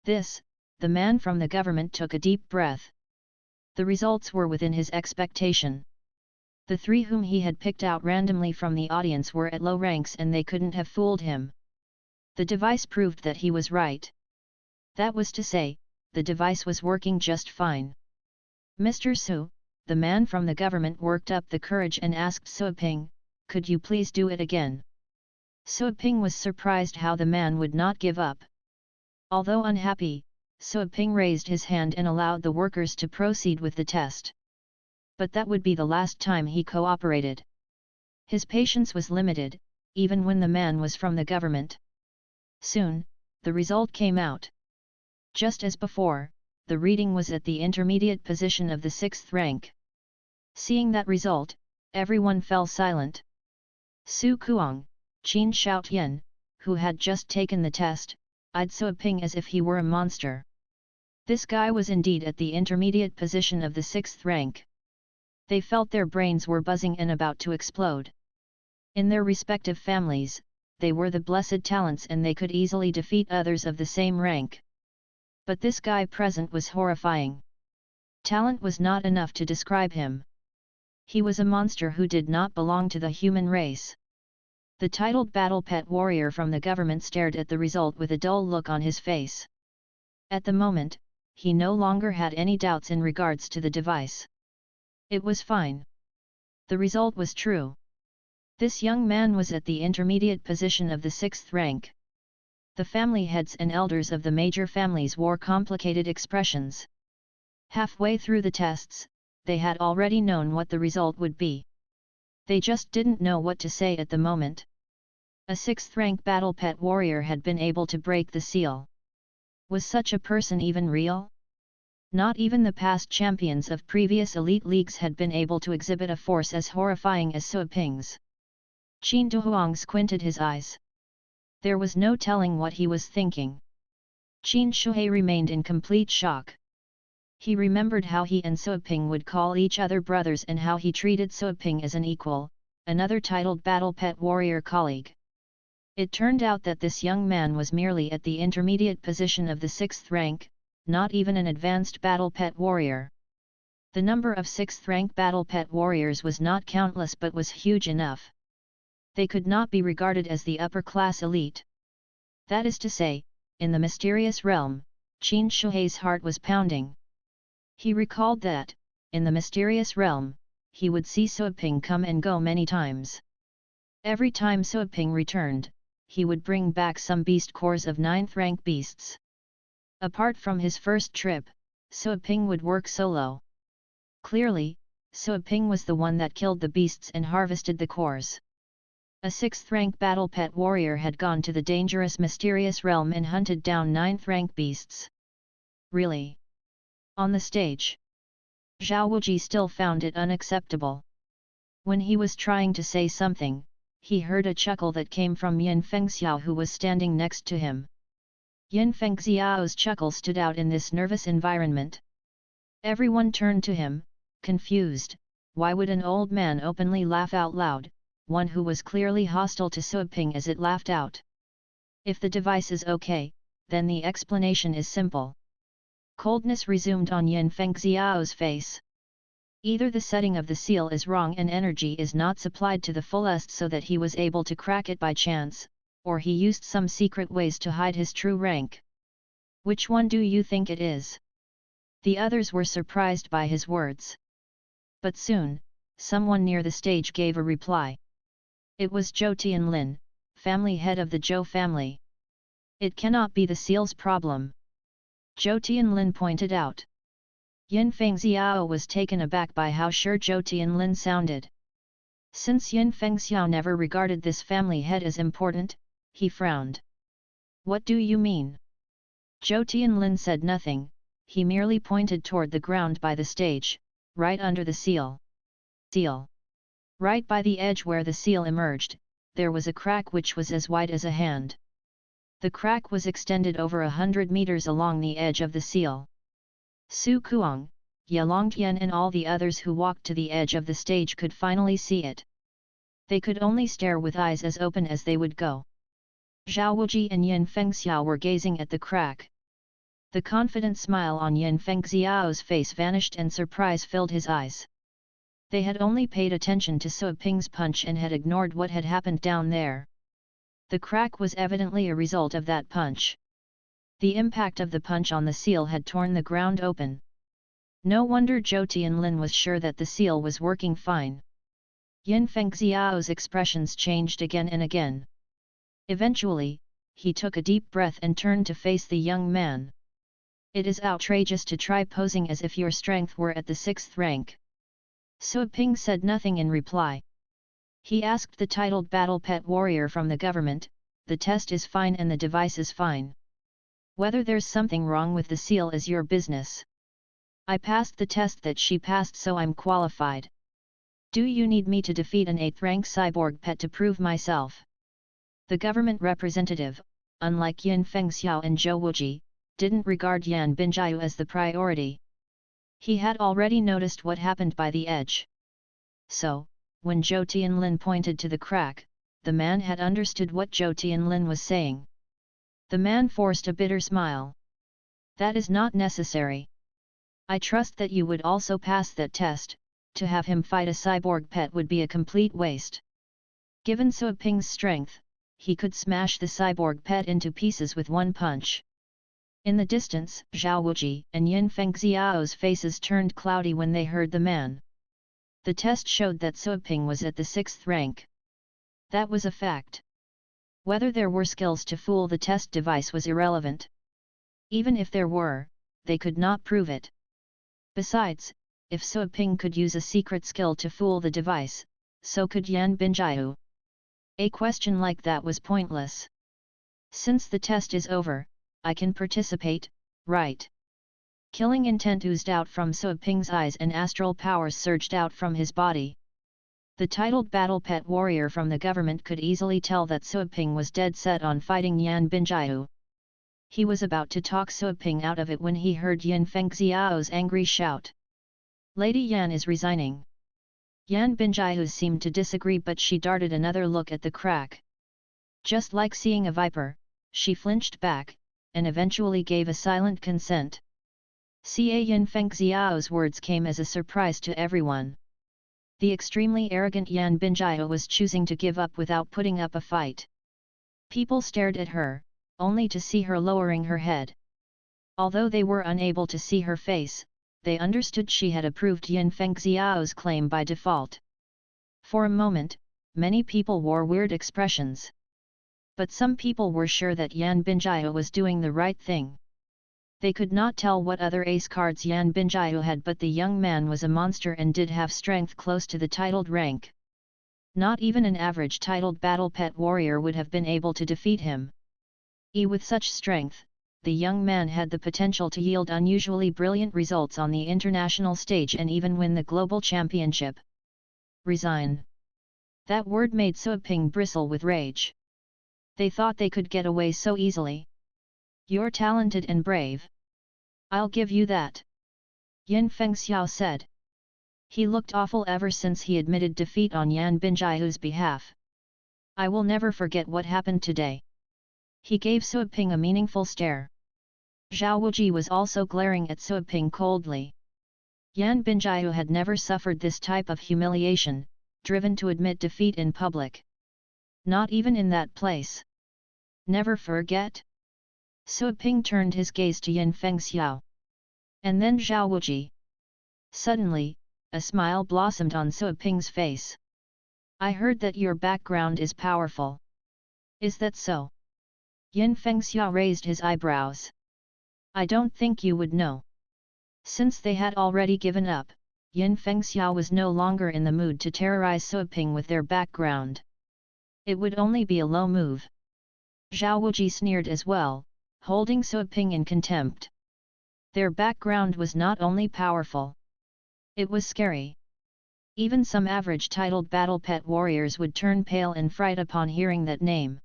The man from the government took a deep breath. The results were within his expectation. The 3 whom he had picked out randomly from the audience were at low ranks and they couldn't have fooled him. The device proved that he was right. That was to say, the device was working just fine. Mr. Su, the man from the government, worked up the courage and asked Suoping, "Could you please do it again?" Suoping was surprised how the man would not give up. Although unhappy, Suoping raised his hand and allowed the workers to proceed with the test. But that would be the last time he cooperated. His patience was limited, even when the man was from the government. Soon, the result came out. Just as before, the reading was at the intermediate position of the 6th rank. Seeing that result, everyone fell silent. Su Kuang, Qin Shaotian, who had just taken the test, eyed Suoping as if he were a monster. This guy was indeed at the intermediate position of the 6th rank. They felt their brains were buzzing and about to explode. In their respective families, they were the blessed talents and they could easily defeat others of the same rank. But this guy present was horrifying. Talent was not enough to describe him. He was a monster who did not belong to the human race. The titled battle pet warrior from the government stared at the result with a dull look on his face. At the moment, he no longer had any doubts in regards to the device. It was fine. The result was true. This young man was at the intermediate position of the 6th rank. The family heads and elders of the major families wore complicated expressions. Halfway through the tests, they had already known what the result would be. They just didn't know what to say at the moment. A 6th rank battle pet warrior had been able to break the seal. Was such a person even real? Not even the past champions of previous elite leagues had been able to exhibit a force as horrifying as Suoping's. Qin Duhuang squinted his eyes. There was no telling what he was thinking. Qin Shuhei remained in complete shock. He remembered how he and Suoping would call each other brothers and how he treated Suoping as an equal, another titled battle pet warrior colleague. It turned out that this young man was merely at the intermediate position of the 6th rank, not even an advanced battle pet warrior. The number of 6th rank battle pet warriors was not countless but was huge enough. They could not be regarded as the upper-class elite. That is to say, in the mysterious realm, Qin Shuhei's heart was pounding. He recalled that, in the mysterious realm, he would see Suoping come and go many times. Every time Suoping returned, he would bring back some beast cores of 9th rank beasts. Apart from his first trip, Suoping would work solo. Clearly, Suoping was the one that killed the beasts and harvested the cores. A 6th rank battle pet warrior had gone to the dangerous mysterious realm and hunted down 9th rank beasts. Really? On the stage, Zhao Wuji still found it unacceptable. When he was trying to say something, he heard a chuckle that came from Yin Fengxiao who was standing next to him. Yin Fengxiao's chuckle stood out in this nervous environment. Everyone turned to him, confused. Why would an old man openly laugh out loud, one who was clearly hostile to Suoping as it laughed out? If the device is okay, then the explanation is simple. Coldness resumed on Yin Fengxiao's face. Either the setting of the seal is wrong and energy is not supplied to the fullest so that he was able to crack it by chance, or he used some secret ways to hide his true rank. Which one do you think it is? The others were surprised by his words. But soon, someone near the stage gave a reply. It was Zhou Tianlin, family head of the Zhou family. It cannot be the seal's problem. Zhou Tianlin pointed out. Yin Fengxiao was taken aback by how sure Zhou Tianlin sounded. Since Yin Fengxiao never regarded this family head as important, he frowned. What do you mean? Zhou Tianlin said nothing, he merely pointed toward the ground by the stage, right under the seal. Right by the edge where the seal emerged, there was a crack which was as wide as a hand. The crack was extended over 100 meters along the edge of the seal. Su Kuang, Yalongtian and all the others who walked to the edge of the stage could finally see it. They could only stare with eyes as open as they would go. Zhao Wuji and Yin Fengxiao were gazing at the crack. The confident smile on Yin Fengxiao's face vanished and surprise filled his eyes. They had only paid attention to Suoping's punch and had ignored what had happened down there. The crack was evidently a result of that punch. The impact of the punch on the seal had torn the ground open. No wonder Zhou Tianlin was sure that the seal was working fine. Yin Fengxiao's expressions changed again and again. Eventually, he took a deep breath and turned to face the young man. It is outrageous to try posing as if your strength were at the 6th rank. Su Ping said nothing in reply. He asked the titled battle pet warrior from the government, the test is fine and the device is fine. Whether there's something wrong with the seal is your business. I passed the test that she passed, so I'm qualified. Do you need me to defeat an 8th rank cyborg pet to prove myself? The government representative, unlike Yin Fengxiao and Zhou Wuji, didn't regard Yan Binjiu as the priority. He had already noticed what happened by the edge. So, when Zhou Tianlin pointed to the crack, the man had understood what Zhou Tianlin was saying. The man forced a bitter smile. That is not necessary. I trust that you would also pass that test. To have him fight a cyborg pet would be a complete waste. Given Su Ping's strength, he could smash the cyborg pet into pieces with one punch. In the distance, Zhao Wuji and Yin Fengxiao's faces turned cloudy when they heard the man. The test showed that Su Ping was at the 6th rank. That was a fact. Whether there were skills to fool the test device was irrelevant. Even if there were, they could not prove it. Besides, if Su Ping could use a secret skill to fool the device, so could Yan Binjiu. A question like that was pointless. Since the test is over, I can participate, right? Killing intent oozed out from Su Ping's eyes and astral powers surged out from his body. The titled battle pet warrior from the government could easily tell that Su Ping was dead set on fighting Yan Binjiu. He was about to talk Su Ping out of it when he heard Yin Fengxiao's angry shout. Lady Yan is resigning. Yan Binjiu seemed to disagree, but she darted another look at the crack. Just like seeing a viper, she flinched back, and eventually gave a silent consent. Yin Fengxiao's words came as a surprise to everyone. The extremely arrogant Yan Binjiu was choosing to give up without putting up a fight. People stared at her, only to see her lowering her head. Although they were unable to see her face, they understood she had approved Yin Fengxiao's claim by default. For a moment, many people wore weird expressions. But some people were sure that Yan Binjiu was doing the right thing. They could not tell what other ace cards Yan Binjiu had, but the young man was a monster and did have strength close to the titled rank. Not even an average titled battle pet warrior would have been able to defeat him. With such strength, the young man had the potential to yield unusually brilliant results on the international stage and even win the global championship. Resign. That word made Su Ping bristle with rage. They thought they could get away so easily. You're talented and brave. I'll give you that. Yin Fengxiao said. He looked awful ever since he admitted defeat on Yan Binjiu's behalf. I will never forget what happened today. He gave Su Ping a meaningful stare. Zhao Wuji was also glaring at Su Ping coldly. Yan Binjiu had never suffered this type of humiliation, driven to admit defeat in public. Not even in that place. Never forget? Su Ping turned his gaze to Yin Fengxiao. And then Zhao Wuji. Suddenly, a smile blossomed on Su Ping's face. I heard that your background is powerful. Is that so? Yin Fengxiao raised his eyebrows. I don't think you would know. Since they had already given up, Yin Fengxiao was no longer in the mood to terrorize Su Ping with their background. It would only be a low move. Zhao Wuji sneered as well, holding Su Ping in contempt. Their background was not only powerful. It was scary. Even some average titled battle pet warriors would turn pale in fright upon hearing that name.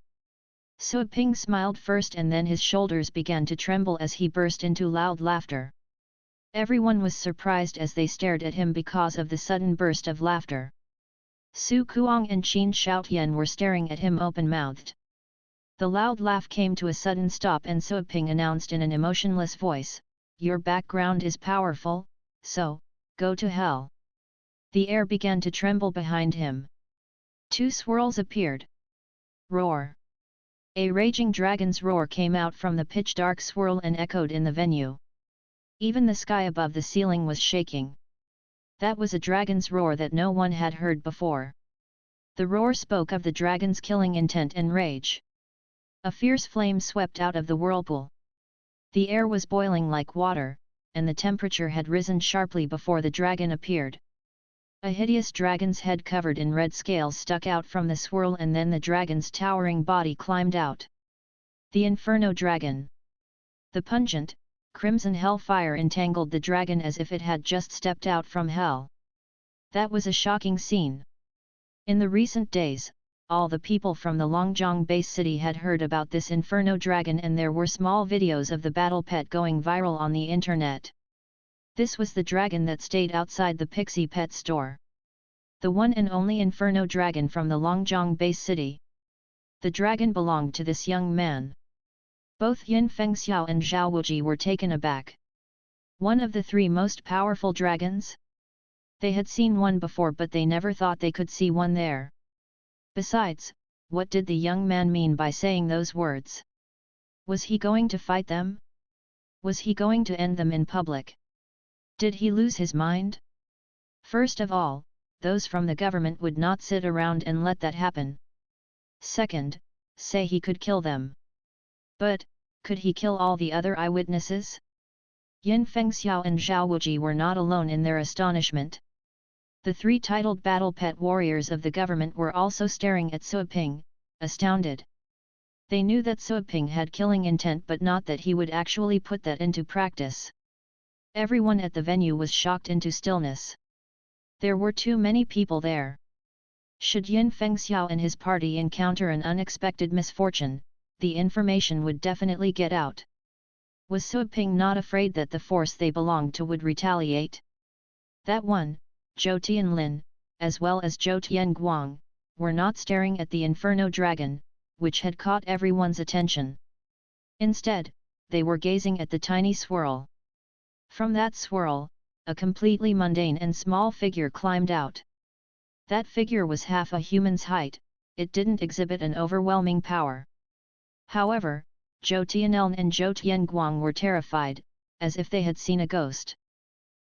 Su Ping smiled first and then his shoulders began to tremble as he burst into loud laughter. Everyone was surprised as they stared at him because of the sudden burst of laughter. Su Kuang and Qin Shoutian were staring at him open-mouthed. The loud laugh came to a sudden stop and Su Ping announced in an emotionless voice, "Your background is powerful, so, go to hell." The air began to tremble behind him. Two swirls appeared. Roar! A raging dragon's roar came out from the pitch-dark swirl and echoed in the venue. Even the sky above the ceiling was shaking. That was a dragon's roar that no one had heard before. The roar spoke of the dragon's killing intent and rage. A fierce flame swept out of the whirlpool. The air was boiling like water, and the temperature had risen sharply before the dragon appeared. A hideous dragon's head covered in red scales stuck out from the swirl, and then the dragon's towering body climbed out. The Inferno Dragon. The pungent, crimson hellfire entangled the dragon as if it had just stepped out from hell. That was a shocking scene. In the recent days, all the people from the Longjiang base city had heard about this Inferno Dragon, and there were small videos of the battle pet going viral on the internet. This was the dragon that stayed outside the Astral Pet Store. The one and only Inferno Dragon from the Longjiang base city. The dragon belonged to this young man. Both Yin Fengxiao and Zhao Wuji were taken aback. One of the three most powerful dragons? They had seen one before, but they never thought they could see one there. Besides, what did the young man mean by saying those words? Was he going to fight them? Was he going to end them in public? Did he lose his mind? First of all, those from the government would not sit around and let that happen. Second, say he could kill them. But, could he kill all the other eyewitnesses? Yin Fengxiao and Zhao Wuji were not alone in their astonishment. The three titled battle pet warriors of the government were also staring at Suoping, astounded. They knew that Suoping had killing intent, but not that he would actually put that into practice. Everyone at the venue was shocked into stillness. There were too many people there. Should Yin Fengxiao and his party encounter an unexpected misfortune, the information would definitely get out. Was Suoping not afraid that the force they belonged to would retaliate? That one, Zhou Tianlin, as well as Zhou Tianguang, were not staring at the Inferno Dragon, which had caught everyone's attention. Instead, they were gazing at the tiny swirl. From that swirl, a completely mundane and small figure climbed out. That figure was half a human's height. It didn't exhibit an overwhelming power. However, Zhou Tianlin and Zhou Tianguang were terrified, as if they had seen a ghost.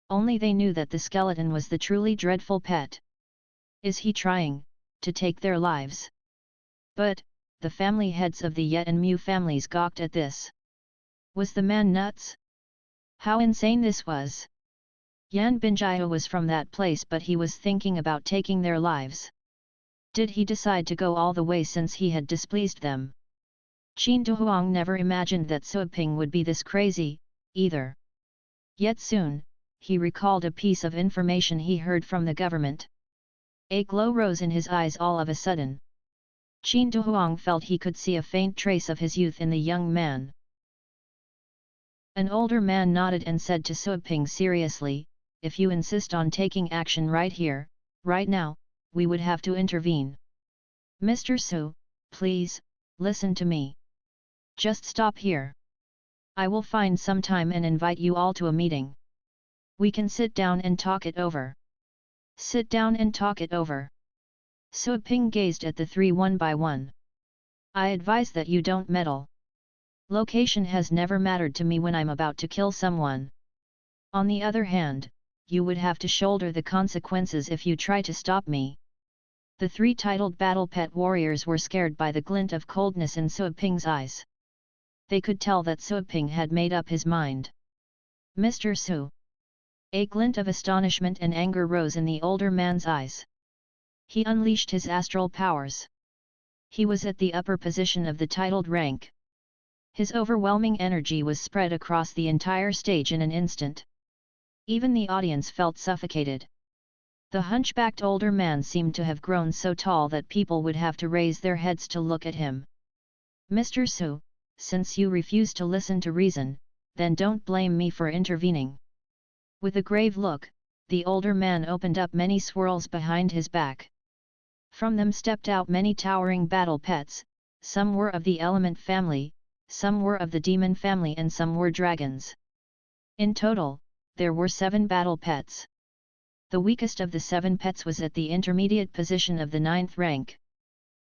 Only they knew that the skeleton was the truly dreadful pet. Is he trying to take their lives? But, the family heads of the Ye and Mu families gawked at this. Was the man nuts? How insane this was! Yan Binjia was from that place, but he was thinking about taking their lives. Did he decide to go all the way since he had displeased them? Qin Duhuang never imagined that Suoping would be this crazy, either. Yet soon, he recalled a piece of information he heard from the government. A glow rose in his eyes all of a sudden. Qin Duhuang felt he could see a faint trace of his youth in the young man. An older man nodded and said to Suoping seriously, "If you insist on taking action right here, right now, we would have to intervene. Mr. Su, please, listen to me. Just stop here. I will find some time and invite you all to a meeting. We can sit down and talk it over." Sit down and talk it over. Suoping gazed at the three one by one. "I advise that you don't meddle. Location has never mattered to me when I'm about to kill someone. On the other hand, you would have to shoulder the consequences if you try to stop me." The three titled battle pet warriors were scared by the glint of coldness in Suoping's eyes. They could tell that Suoping had made up his mind. "Mr. Su." A glint of astonishment and anger rose in the older man's eyes. He unleashed his astral powers. He was at the upper position of the titled rank. His overwhelming energy was spread across the entire stage in an instant. Even the audience felt suffocated. The hunchbacked older man seemed to have grown so tall that people would have to raise their heads to look at him. "Mr. Su, since you refuse to listen to reason, then don't blame me for intervening." With a grave look, the older man opened up many swirls behind his back. From them stepped out many towering battle pets, some were of the element family, some were of the demon family, and some were dragons. In total, there were 7 battle pets. The weakest of the 7 pets was at the intermediate position of the 9th rank.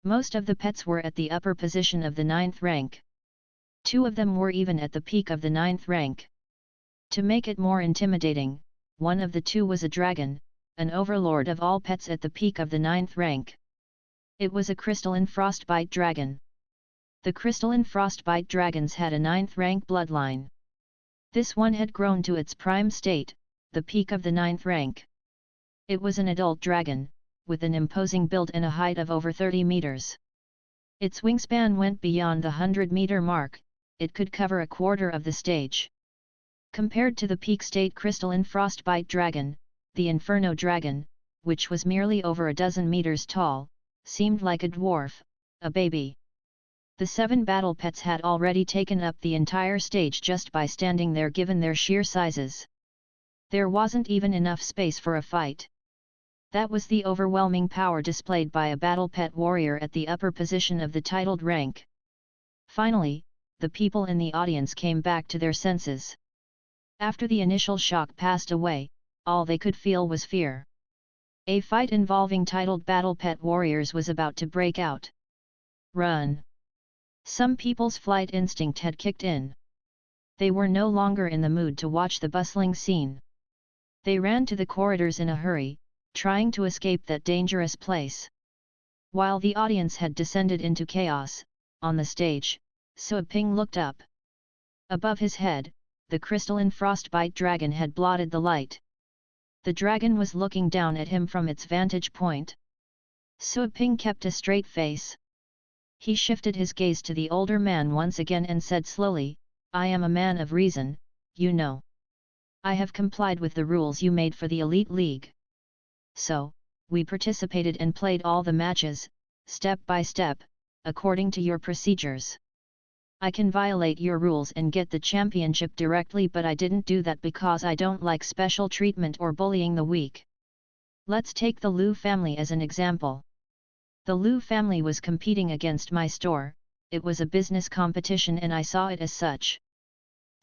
Most of the pets were at the upper position of the 9th rank. 2 of them were even at the peak of the 9th rank. To make it more intimidating, one of the 2 was a dragon, an overlord of all pets at the peak of the 9th rank. It was a crystalline frostbite dragon. The crystalline frostbite dragons had a 9th rank bloodline. This one had grown to its prime state, the peak of the 9th rank. It was an adult dragon, with an imposing build and a height of over 30 meters. Its wingspan went beyond the 100-meter mark, it could cover a quarter of the stage. Compared to the peak state crystalline frostbite dragon, the Inferno dragon, which was merely over a dozen meters tall, seemed like a dwarf, a baby. The 7 battle pets had already taken up the entire stage just by standing there given their sheer sizes. There wasn't even enough space for a fight. That was the overwhelming power displayed by a battle pet warrior at the upper position of the titled rank. Finally, the people in the audience came back to their senses. After the initial shock passed away, all they could feel was fear. A fight involving titled battle pet warriors was about to break out. Run! Some people's flight instinct had kicked in. They were no longer in the mood to watch the bustling scene. They ran to the corridors in a hurry, trying to escape that dangerous place. While the audience had descended into chaos, on the stage, Suaping looked up. Above his head, the crystalline frostbite dragon had blotted the light. The dragon was looking down at him from its vantage point. Suaping kept a straight face. He shifted his gaze to the older man once again and said slowly, "I am a man of reason, you know. I have complied with the rules you made for the Elite League. So, we participated and played all the matches, step by step, according to your procedures. I can violate your rules and get the championship directly, but I didn't do that because I don't like special treatment or bullying the weak. Let's take the Liu family as an example. The Liu family was competing against my store, it was a business competition and I saw it as such.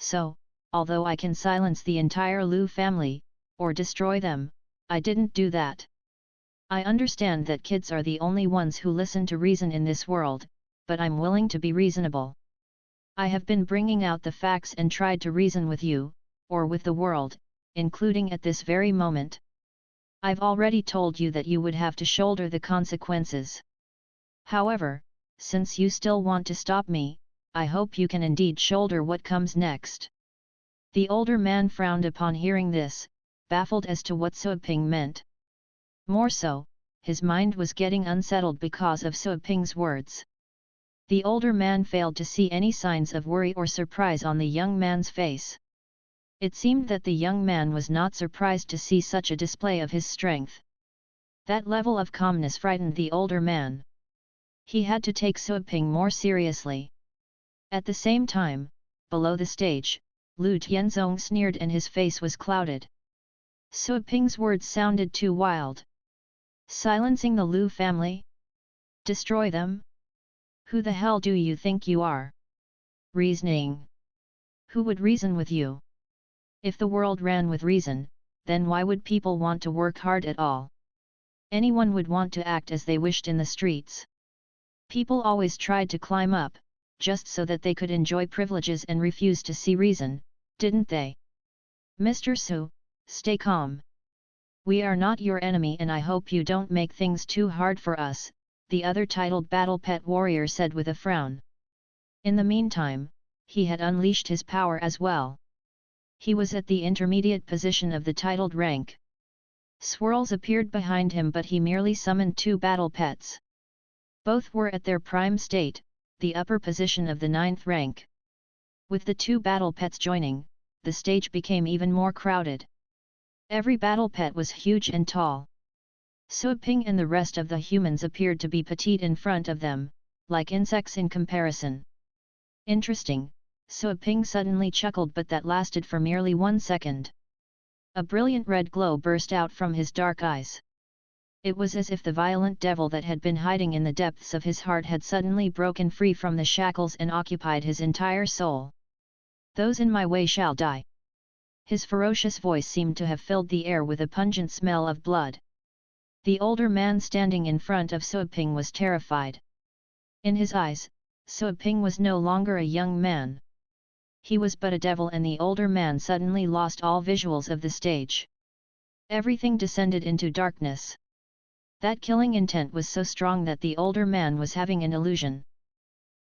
So, although I can silence the entire Liu family, or destroy them, I didn't do that. I understand that kids are the only ones who listen to reason in this world, but I'm willing to be reasonable. I have been bringing out the facts and tried to reason with you, or with the world, including at this very moment. I've already told you that you would have to shoulder the consequences. However, since you still want to stop me, I hope you can indeed shoulder what comes next." The older man frowned upon hearing this, baffled as to what Suaping meant. More so, his mind was getting unsettled because of Suaping's words. The older man failed to see any signs of worry or surprise on the young man's face. It seemed that the young man was not surprised to see such a display of his strength. That level of calmness frightened the older man. He had to take Suaping more seriously. At the same time, below the stage, Lu Tianzong sneered and his face was clouded. Suaping's words sounded too wild. Silencing the Lu family? Destroy them? Who the hell do you think you are? Reasoning? Who would reason with you? If the world ran with reason, then why would people want to work hard at all? Anyone would want to act as they wished in the streets. People always tried to climb up, just so that they could enjoy privileges and refuse to see reason, didn't they? Mr. Su, stay calm. We are not your enemy and I hope you don't make things too hard for us, the other titled battle pet warrior said with a frown. In the meantime, he had unleashed his power as well. He was at the intermediate position of the titled rank. Swirls appeared behind him but he merely summoned 2 battle pets. Both were at their prime state, the upper position of the 9th rank. With the 2 battle pets joining, the stage became even more crowded. Every battle pet was huge and tall. Suaping and the rest of the humans appeared to be petite in front of them, like insects in comparison. Interesting, Suaping suddenly chuckled, but that lasted for merely 1 second. A brilliant red glow burst out from his dark eyes. It was as if the violent devil that had been hiding in the depths of his heart had suddenly broken free from the shackles and occupied his entire soul. "Those in my way shall die." His ferocious voice seemed to have filled the air with a pungent smell of blood. The older man standing in front of Suaping was terrified. In his eyes, Suo Ping was no longer a young man. He was but a devil, and the older man suddenly lost all visuals of the stage. Everything descended into darkness. That killing intent was so strong that the older man was having an illusion.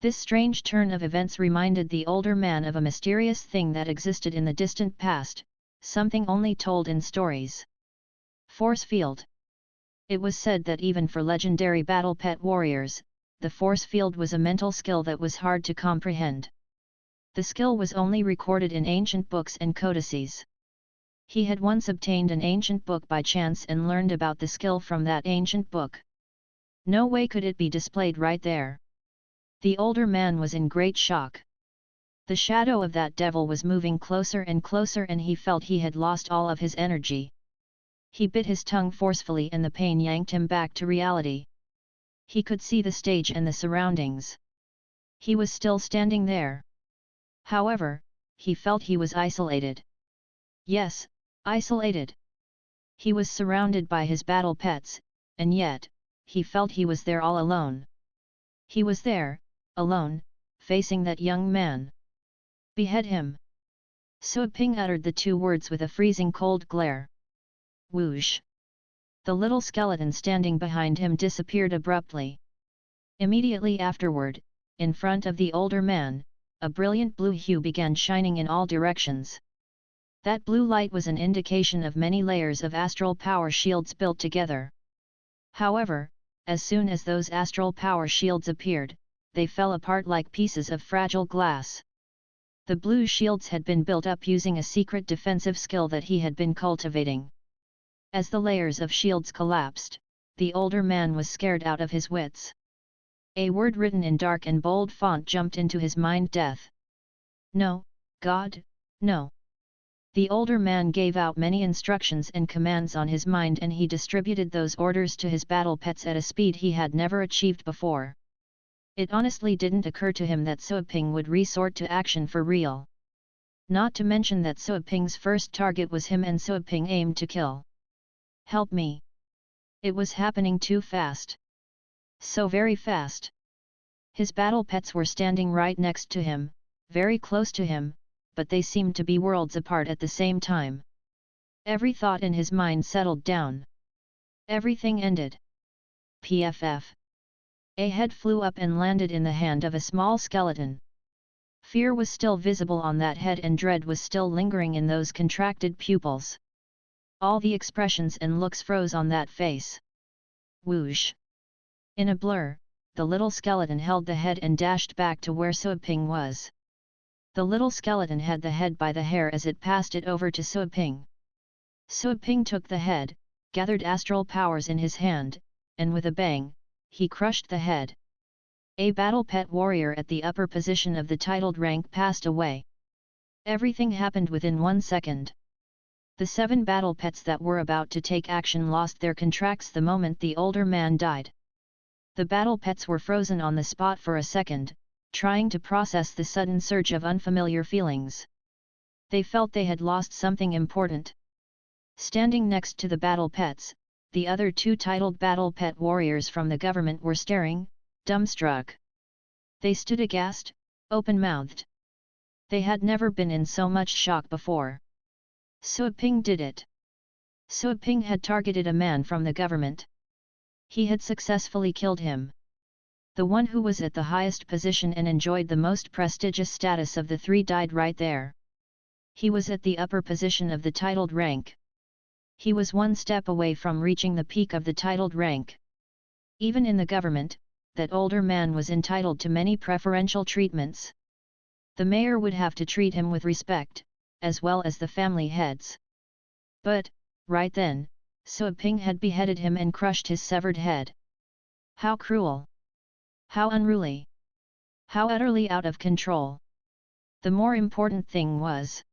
This strange turn of events reminded the older man of a mysterious thing that existed in the distant past, something only told in stories. Force field. It was said that even for legendary battle pet warriors, the force field was a mental skill that was hard to comprehend. The skill was only recorded in ancient books and codices. He had once obtained an ancient book by chance and learned about the skill from that ancient book. No way could it be displayed right there. The older man was in great shock. The shadow of that devil was moving closer and closer, and he felt he had lost all of his energy. He bit his tongue forcefully and the pain yanked him back to reality. He could see the stage and the surroundings. He was still standing there. However, he felt he was isolated. Yes, isolated. He was surrounded by his battle pets, and yet, he felt he was there all alone. He was there, alone, facing that young man. Behead him. Suo Ping uttered the two words with a freezing cold glare. Whoosh! The little skeleton standing behind him disappeared abruptly. Immediately afterward, in front of the older man, a brilliant blue hue began shining in all directions. That blue light was an indication of many layers of astral power shields built together. However, as soon as those astral power shields appeared, they fell apart like pieces of fragile glass. The blue shields had been built up using a secret defensive skill that he had been cultivating. As the layers of shields collapsed, the older man was scared out of his wits. A word written in dark and bold font jumped into his mind: death. No, God, no. The older man gave out many instructions and commands on his mind, and he distributed those orders to his battle pets at a speed he had never achieved before. It honestly didn't occur to him that Suo Ping would resort to action for real. Not to mention that Suo Ping's first target was him, and Suo Ping aimed to kill. Help me! It was happening too fast. So very fast. His battle pets were standing right next to him, very close to him, but they seemed to be worlds apart at the same time. Every thought in his mind settled down. Everything ended. PFF. A head flew up and landed in the hand of a small skeleton. Fear was still visible on that head, and dread was still lingering in those contracted pupils. All the expressions and looks froze on that face. Whoosh! In a blur, the little skeleton held the head and dashed back to where Suo Ping was. The little skeleton had the head by the hair as it passed it over to Suo Ping. Suo Ping took the head, gathered astral powers in his hand, and with a bang, he crushed the head. A battle pet warrior at the upper position of the titled rank passed away. Everything happened within 1 second. The 7 battle pets that were about to take action lost their contracts the moment the older man died. The battle pets were frozen on the spot for a second, trying to process the sudden surge of unfamiliar feelings. They felt they had lost something important. Standing next to the battle pets, the other 2 titled battle pet warriors from the government were staring, dumbstruck. They stood aghast, open-mouthed. They had never been in so much shock before. Suo Ping did it. Suo Ping had targeted a man from the government. He had successfully killed him. The one who was at the highest position and enjoyed the most prestigious status of the 3 died right there. He was at the upper position of the titled rank. He was 1 step away from reaching the peak of the titled rank. Even in the government, that older man was entitled to many preferential treatments. The mayor would have to treat him with respect, as well as the family heads. But, right then, Suo Ping had beheaded him and crushed his severed head. How cruel! How unruly! How utterly out of control! The more important thing was,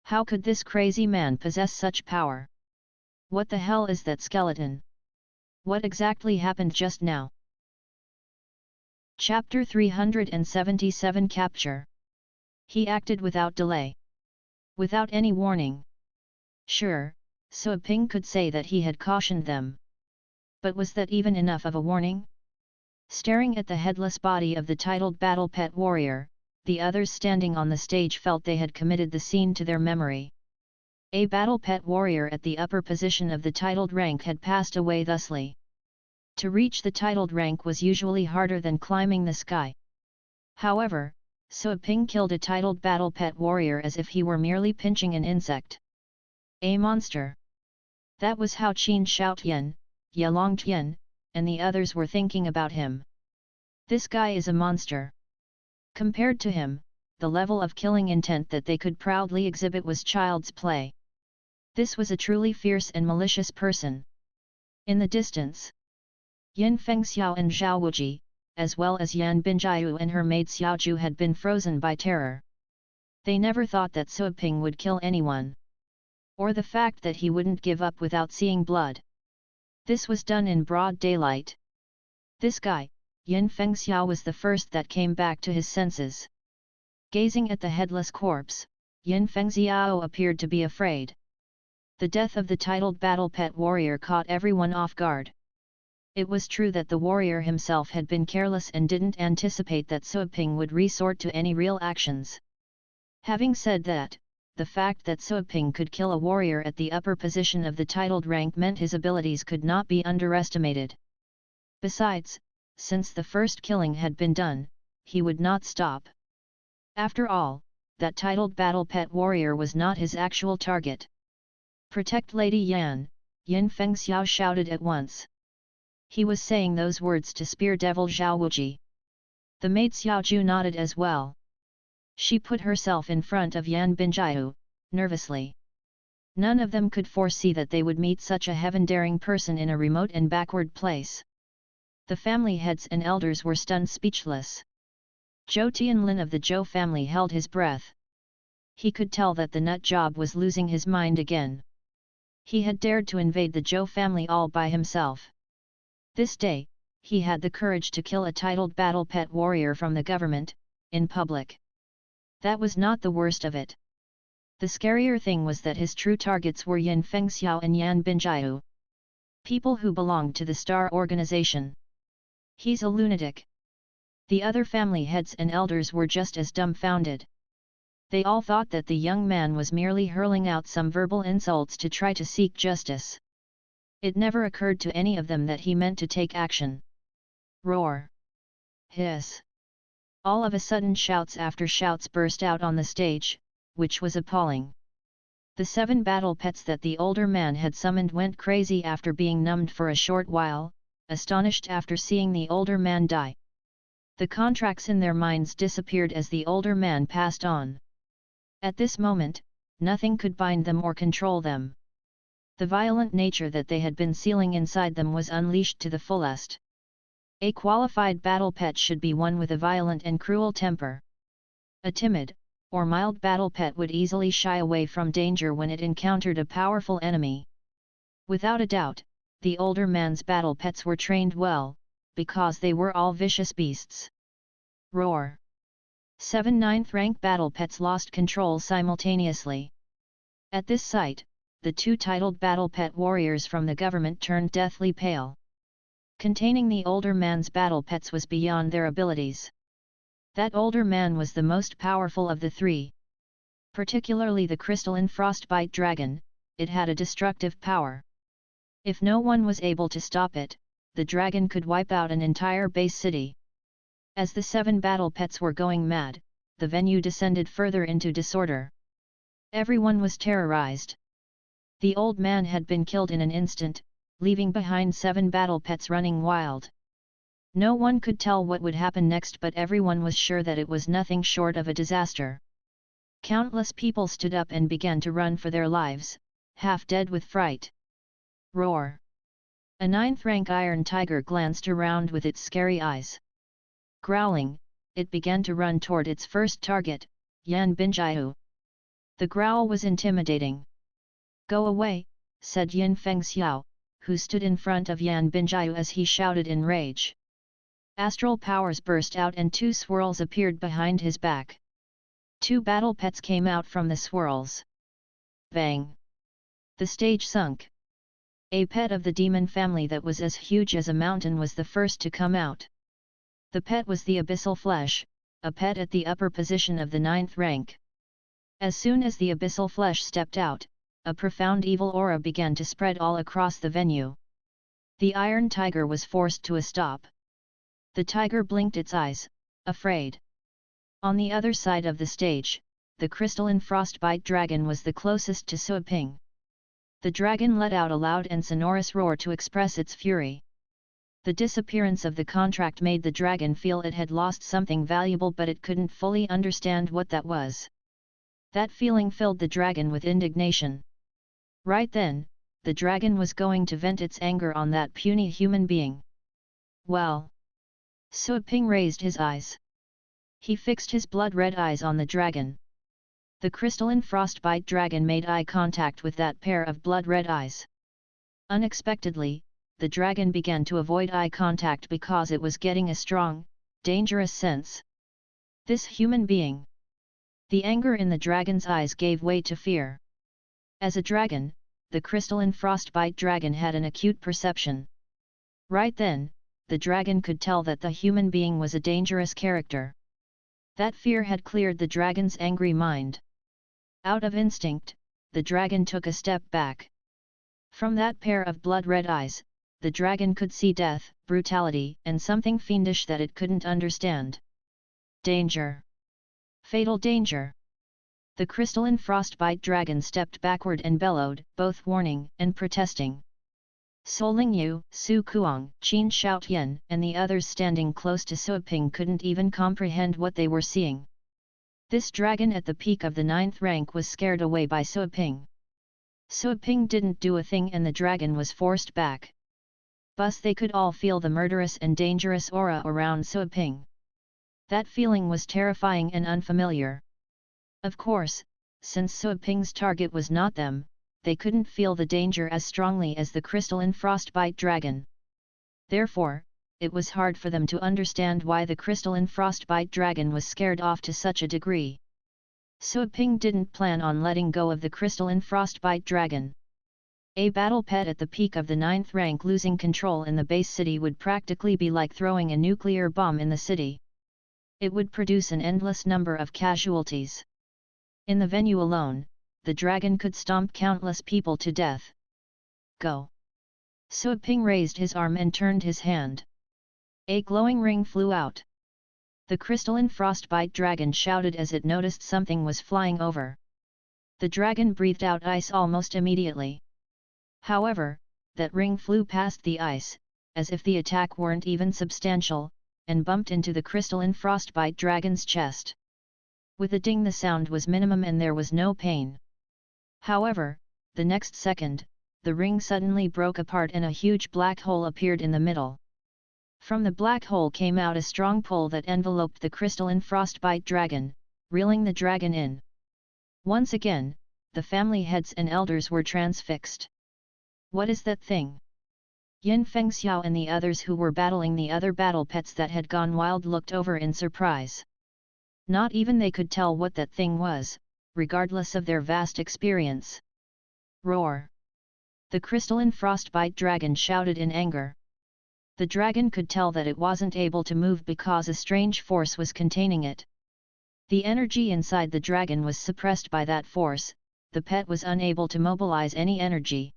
how could this crazy man possess such power? What the hell is that skeleton? What exactly happened just now? Chapter 377 Capture. He acted without delay. Without any warning. Sure, Suo Ping could say that he had cautioned them. But was that even enough of a warning? Staring at the headless body of the titled battle pet warrior, the others standing on the stage felt they had committed the scene to their memory. A battle pet warrior at the upper position of the titled rank had passed away thusly. To reach the titled rank was usually harder than climbing the sky. However, Sua Ping killed a titled battle pet warrior as if he were merely pinching an insect. A monster. That was how Qin Shaotian, Yalong Tian, and the others were thinking about him. This guy is a monster. Compared to him, the level of killing intent that they could proudly exhibit was child's play. This was a truly fierce and malicious person. In the distance, Yin Fengxiao and Zhao Wuji, as well as Yan Binjiu and her maid Xiaoju had been frozen by terror. They never thought that Sua Ping would kill anyone. Or the fact that he wouldn't give up without seeing blood. This was done in broad daylight. This guy, Yin Fengxiao, was the first that came back to his senses. Gazing at the headless corpse, Yin Fengxiao appeared to be afraid. The death of the titled battle pet warrior caught everyone off guard. It was true that the warrior himself had been careless and didn't anticipate that Sua Ping would resort to any real actions. Having said that, the fact that Sua Ping could kill a warrior at the upper position of the titled rank meant his abilities could not be underestimated. Besides, since the first killing had been done, he would not stop. After all, that titled battle pet warrior was not his actual target. "Protect Lady Yan," Yin Fengxiao shouted at once. He was saying those words to spear devil Zhao Wuji. The maid Xiaoju nodded as well. She put herself in front of Yan Binjiu, nervously. None of them could foresee that they would meet such a heaven-daring person in a remote and backward place. The family heads and elders were stunned speechless. Zhou Tianlin of the Zhou family held his breath. He could tell that the nut job was losing his mind again. He had dared to invade the Zhou family all by himself. This day, he had the courage to kill a titled battle pet warrior from the government, in public. That was not the worst of it. The scarier thing was that his true targets were Yin Fengxiao and Yan Binjiu. People who belonged to the Star Organization. He's a lunatic. The other family heads and elders were just as dumbfounded. They all thought that the young man was merely hurling out some verbal insults to try to seek justice. It never occurred to any of them that he meant to take action. Roar! Hiss! All of a sudden shouts after shouts burst out on the stage, which was appalling. The 7 battle pets that the older man had summoned went crazy after being numbed for a short while, astonished after seeing the older man die. The contracts in their minds disappeared as the older man passed on. At this moment, nothing could bind them or control them. The violent nature that they had been sealing inside them was unleashed to the fullest. A qualified battle pet should be one with a violent and cruel temper. A timid, or mild battle pet would easily shy away from danger when it encountered a powerful enemy. Without a doubt, the older man's battle pets were trained well, because they were all vicious beasts. Roar! 7 9th rank battle pets lost control simultaneously. At this sight, the 2 titled battle pet warriors from the government turned deathly pale. Containing the older man's battle pets was beyond their abilities. That older man was the most powerful of the 3. Particularly the crystalline frostbite dragon, it had a destructive power. If no one was able to stop it, the dragon could wipe out an entire base city. As the 7 battle pets were going mad, the venue descended further into disorder. Everyone was terrorized. The old man had been killed in an instant, leaving behind 7 battle pets running wild. No one could tell what would happen next, but everyone was sure that it was nothing short of a disaster. Countless people stood up and began to run for their lives, half dead with fright. Roar! A 9th rank iron tiger glanced around with its scary eyes. Growling, it began to run toward its first target, Yan Binjiu. The growl was intimidating. "Go away," said Yin Fengxiao, who stood in front of Yan Binjiu as he shouted in rage. Astral powers burst out and 2 swirls appeared behind his back. 2 battle pets came out from the swirls. Bang! The stage sunk. A pet of the demon family that was as huge as a mountain was the first to come out. The pet was the abyssal flesh, a pet at the upper position of the 9th rank. As soon as the abyssal flesh stepped out, a profound evil aura began to spread all across the venue. The iron tiger was forced to a stop. The tiger blinked its eyes, afraid. On the other side of the stage, the crystalline frostbite dragon was the closest to Suaping. The dragon let out a loud and sonorous roar to express its fury. The disappearance of the contract made the dragon feel it had lost something valuable, but it couldn't fully understand what that was. That feeling filled the dragon with indignation. Right then, the dragon was going to vent its anger on that puny human being. Well. Suaping raised his eyes. He fixed his blood-red eyes on the dragon. The crystalline frostbite dragon made eye contact with that pair of blood-red eyes. Unexpectedly, the dragon began to avoid eye contact because it was getting a strong, dangerous sense. This human being. The anger in the dragon's eyes gave way to fear. As a dragon, the crystalline frostbite dragon had an acute perception. Right then, the dragon could tell that the human being was a dangerous character. That fear had cleared the dragon's angry mind. Out of instinct, the dragon took a step back. From that pair of blood-red eyes, the dragon could see death, brutality, and something fiendish that it couldn't understand. Danger! Fatal danger! The crystalline frostbite dragon stepped backward and bellowed, both warning and protesting. Soling Yu, Su Kuang, Qin Shaotian, and the others standing close to Suaping couldn't even comprehend what they were seeing. This dragon at the peak of the 9th rank was scared away by Suaping. Suaping didn't do a thing and the dragon was forced back. Thus they could all feel the murderous and dangerous aura around Suaping. That feeling was terrifying and unfamiliar. Of course, since Suaping's target was not them, they couldn't feel the danger as strongly as the crystalline frostbite dragon. Therefore, it was hard for them to understand why the crystalline frostbite dragon was scared off to such a degree. Suaping didn't plan on letting go of the crystalline frostbite dragon. A battle pet at the peak of the 9th rank losing control in the base city would practically be like throwing a nuclear bomb in the city. It would produce an endless number of casualties. In the venue alone, the dragon could stomp countless people to death. Go! Suaping raised his arm and turned his hand. A glowing ring flew out. The crystalline frostbite dragon shouted as it noticed something was flying over. The dragon breathed out ice almost immediately. However, that ring flew past the ice, as if the attack weren't even substantial, and bumped into the crystalline frostbite dragon's chest. With a ding, the sound was minimum and there was no pain. However, the next second, the ring suddenly broke apart and a huge black hole appeared in the middle. From the black hole came out a strong pull that enveloped the crystalline frostbite dragon, reeling the dragon in. Once again, the family heads and elders were transfixed. What is that thing? Yin Fengxiao and the others who were battling the other battle pets that had gone wild looked over in surprise. Not even they could tell what that thing was, regardless of their vast experience. Roar! The crystalline frostbite dragon shouted in anger. The dragon could tell that it wasn't able to move because a strange force was containing it. The energy inside the dragon was suppressed by that force, the pet was unable to mobilize any energy.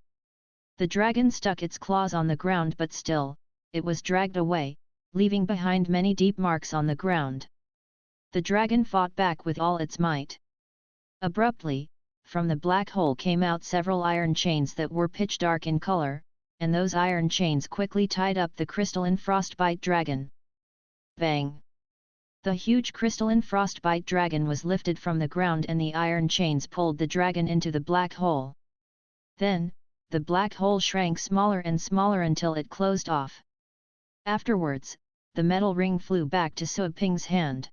The dragon stuck its claws on the ground, but still, it was dragged away, leaving behind many deep marks on the ground. The dragon fought back with all its might. Abruptly, from the black hole came out several iron chains that were pitch dark in color, and those iron chains quickly tied up the crystalline frostbite dragon. Bang! The huge crystalline frostbite dragon was lifted from the ground and the iron chains pulled the dragon into the black hole. Then, the black hole shrank smaller and smaller until it closed off. Afterwards, the metal ring flew back to Suaping's hand.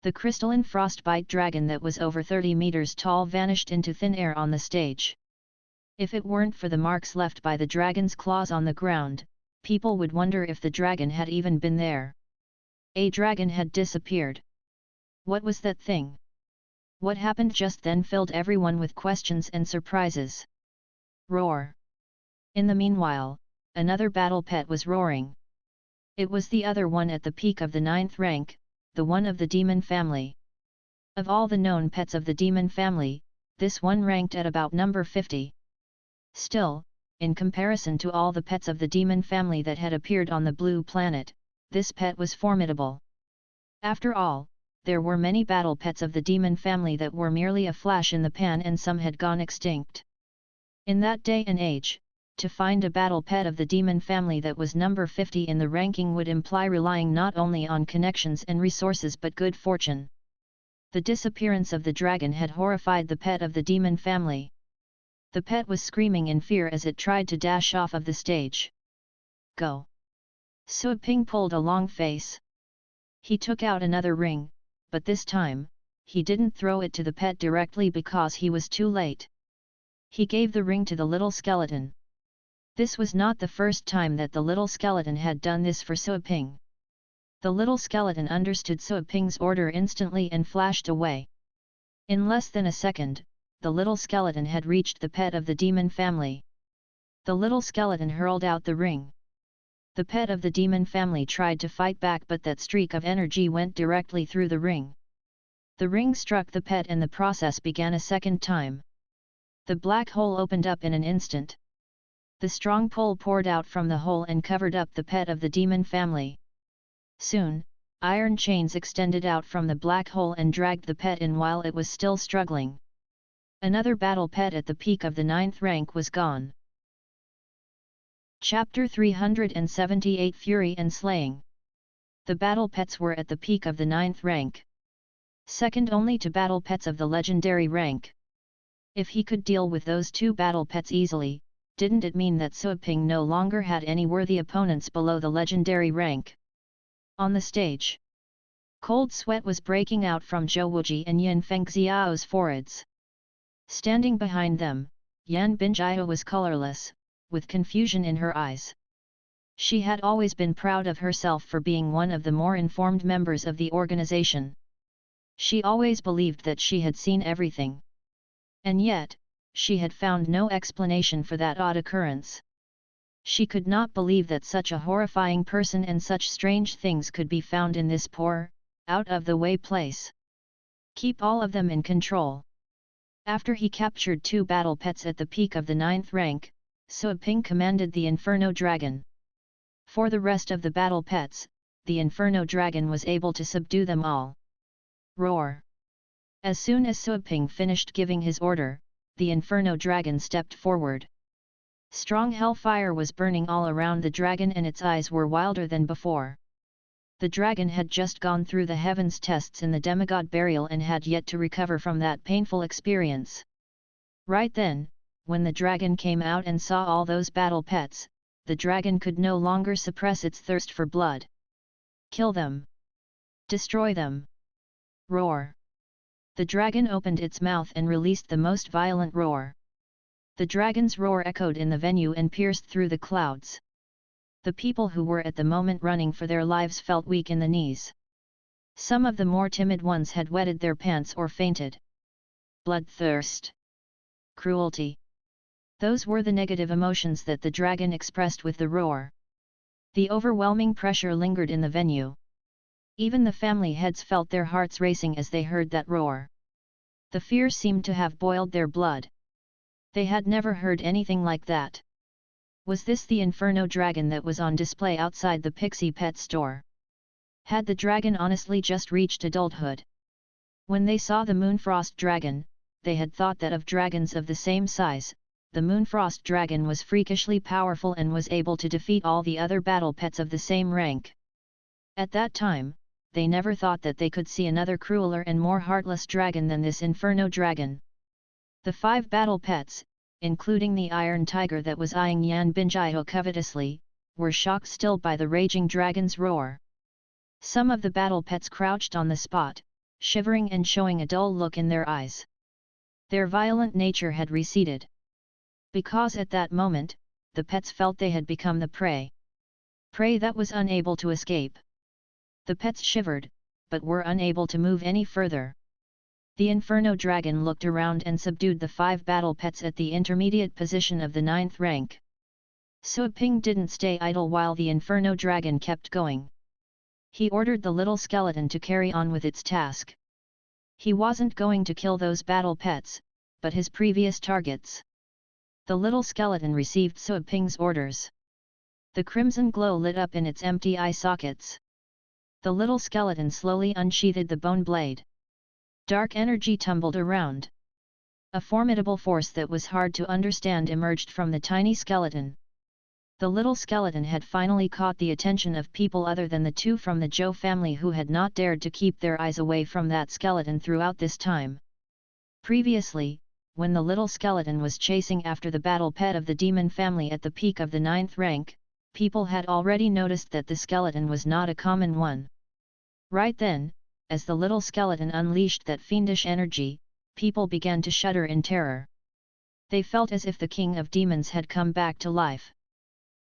The crystalline frostbite dragon that was over 30 meters tall vanished into thin air on the stage. If it weren't for the marks left by the dragon's claws on the ground, people would wonder if the dragon had even been there. A dragon had disappeared. What was that thing? What happened just then filled everyone with questions and surprises. Roar! In the meanwhile, another battle pet was roaring. It was the other one at the peak of the 9th rank, the one of the demon family. Of all the known pets of the demon family, this one ranked at about number 50. Still, in comparison to all the pets of the demon family that had appeared on the blue planet, this pet was formidable. After all, there were many battle pets of the demon family that were merely a flash in the pan and some had gone extinct. In that day and age, to find a battle pet of the demon family that was number 50 in the ranking would imply relying not only on connections and resources but good fortune. The disappearance of the dragon had horrified the pet of the demon family. The pet was screaming in fear as it tried to dash off of the stage. Go! Sui Ping pulled a long face. He took out another ring, but this time, he didn't throw it to the pet directly because he was too late. He gave the ring to the little skeleton. This was not the first time that the little skeleton had done this for Sui Ping. The little skeleton understood Sui Ping's order instantly and flashed away. In less than a second, the little skeleton had reached the pet of the demon family. The little skeleton hurled out the ring. The pet of the demon family tried to fight back, but that streak of energy went directly through the ring. The ring struck the pet and the process began a second time. The black hole opened up in an instant. The strong pull poured out from the hole and covered up the pet of the demon family. Soon, iron chains extended out from the black hole and dragged the pet in while it was still struggling. Another battle pet at the peak of the 9th rank was gone. Chapter 378 Fury and Slaying. The battle pets were at the peak of the 9th rank. Second only to battle pets of the legendary rank. If he could deal with those two battle pets easily, didn't it mean that Sui Ping no longer had any worthy opponents below the legendary rank? On the stage, cold sweat was breaking out from Zhou Wuji and Yan Fengxiao's foreheads. Standing behind them, Yan Binjiao was colorless, with confusion in her eyes. She had always been proud of herself for being one of the more informed members of the organization. She always believed that she had seen everything. And yet, she had found no explanation for that odd occurrence. She could not believe that such a horrifying person and such strange things could be found in this poor, out-of-the-way place. Keep all of them in control. After he captured two battle pets at the peak of the 9th rank, Sui Ping commanded the Inferno Dragon. For the rest of the battle pets, the Inferno Dragon was able to subdue them all. Roar! As soon as Sui Ping finished giving his order, the Inferno Dragon stepped forward. Strong hellfire was burning all around the dragon and its eyes were wilder than before. The dragon had just gone through the heavens tests in the demigod burial and had yet to recover from that painful experience. Right then, when the dragon came out and saw all those battle pets, the dragon could no longer suppress its thirst for blood. Kill them! Destroy them! Roar! The dragon opened its mouth and released the most violent roar. The dragon's roar echoed in the venue and pierced through the clouds. The people who were at the moment running for their lives felt weak in the knees. Some of the more timid ones had wetted their pants or fainted. Bloodthirst. Cruelty. Those were the negative emotions that the dragon expressed with the roar. The overwhelming pressure lingered in the venue. Even the family heads felt their hearts racing as they heard that roar. The fear seemed to have boiled their blood. They had never heard anything like that. Was this the Inferno Dragon that was on display outside the Pixie Pet Store? Had the dragon honestly just reached adulthood? When they saw the Moonfrost Dragon, they had thought that of dragons of the same size, the Moonfrost Dragon was freakishly powerful and was able to defeat all the other battle pets of the same rank. At that time, they never thought that they could see another crueler and more heartless dragon than this Inferno Dragon. The 5 battle pets, including the iron tiger that was eyeing Yan Binjiao covetously, were shocked still by the raging dragon's roar. Some of the battle pets crouched on the spot, shivering and showing a dull look in their eyes. Their violent nature had receded. Because at that moment, the pets felt they had become the prey. Prey that was unable to escape. The pets shivered, but were unable to move any further. The Inferno Dragon looked around and subdued the 5 battle pets at the intermediate position of the 9th rank. Suiping didn't stay idle while the Inferno Dragon kept going. He ordered the little skeleton to carry on with its task. He wasn't going to kill those battle pets, but his previous targets. The little skeleton received Suiping's orders. The crimson glow lit up in its empty eye sockets. The little skeleton slowly unsheathed the bone blade. Dark energy tumbled around. A formidable force that was hard to understand emerged from the tiny skeleton. The little skeleton had finally caught the attention of people other than the two from the Zhou family who had not dared to keep their eyes away from that skeleton throughout this time. Previously, when the little skeleton was chasing after the battle pet of the demon family at the peak of the 9th rank, people had already noticed that the skeleton was not a common one. Right then, as the little skeleton unleashed that fiendish energy, people began to shudder in terror. They felt as if the king of demons had come back to life.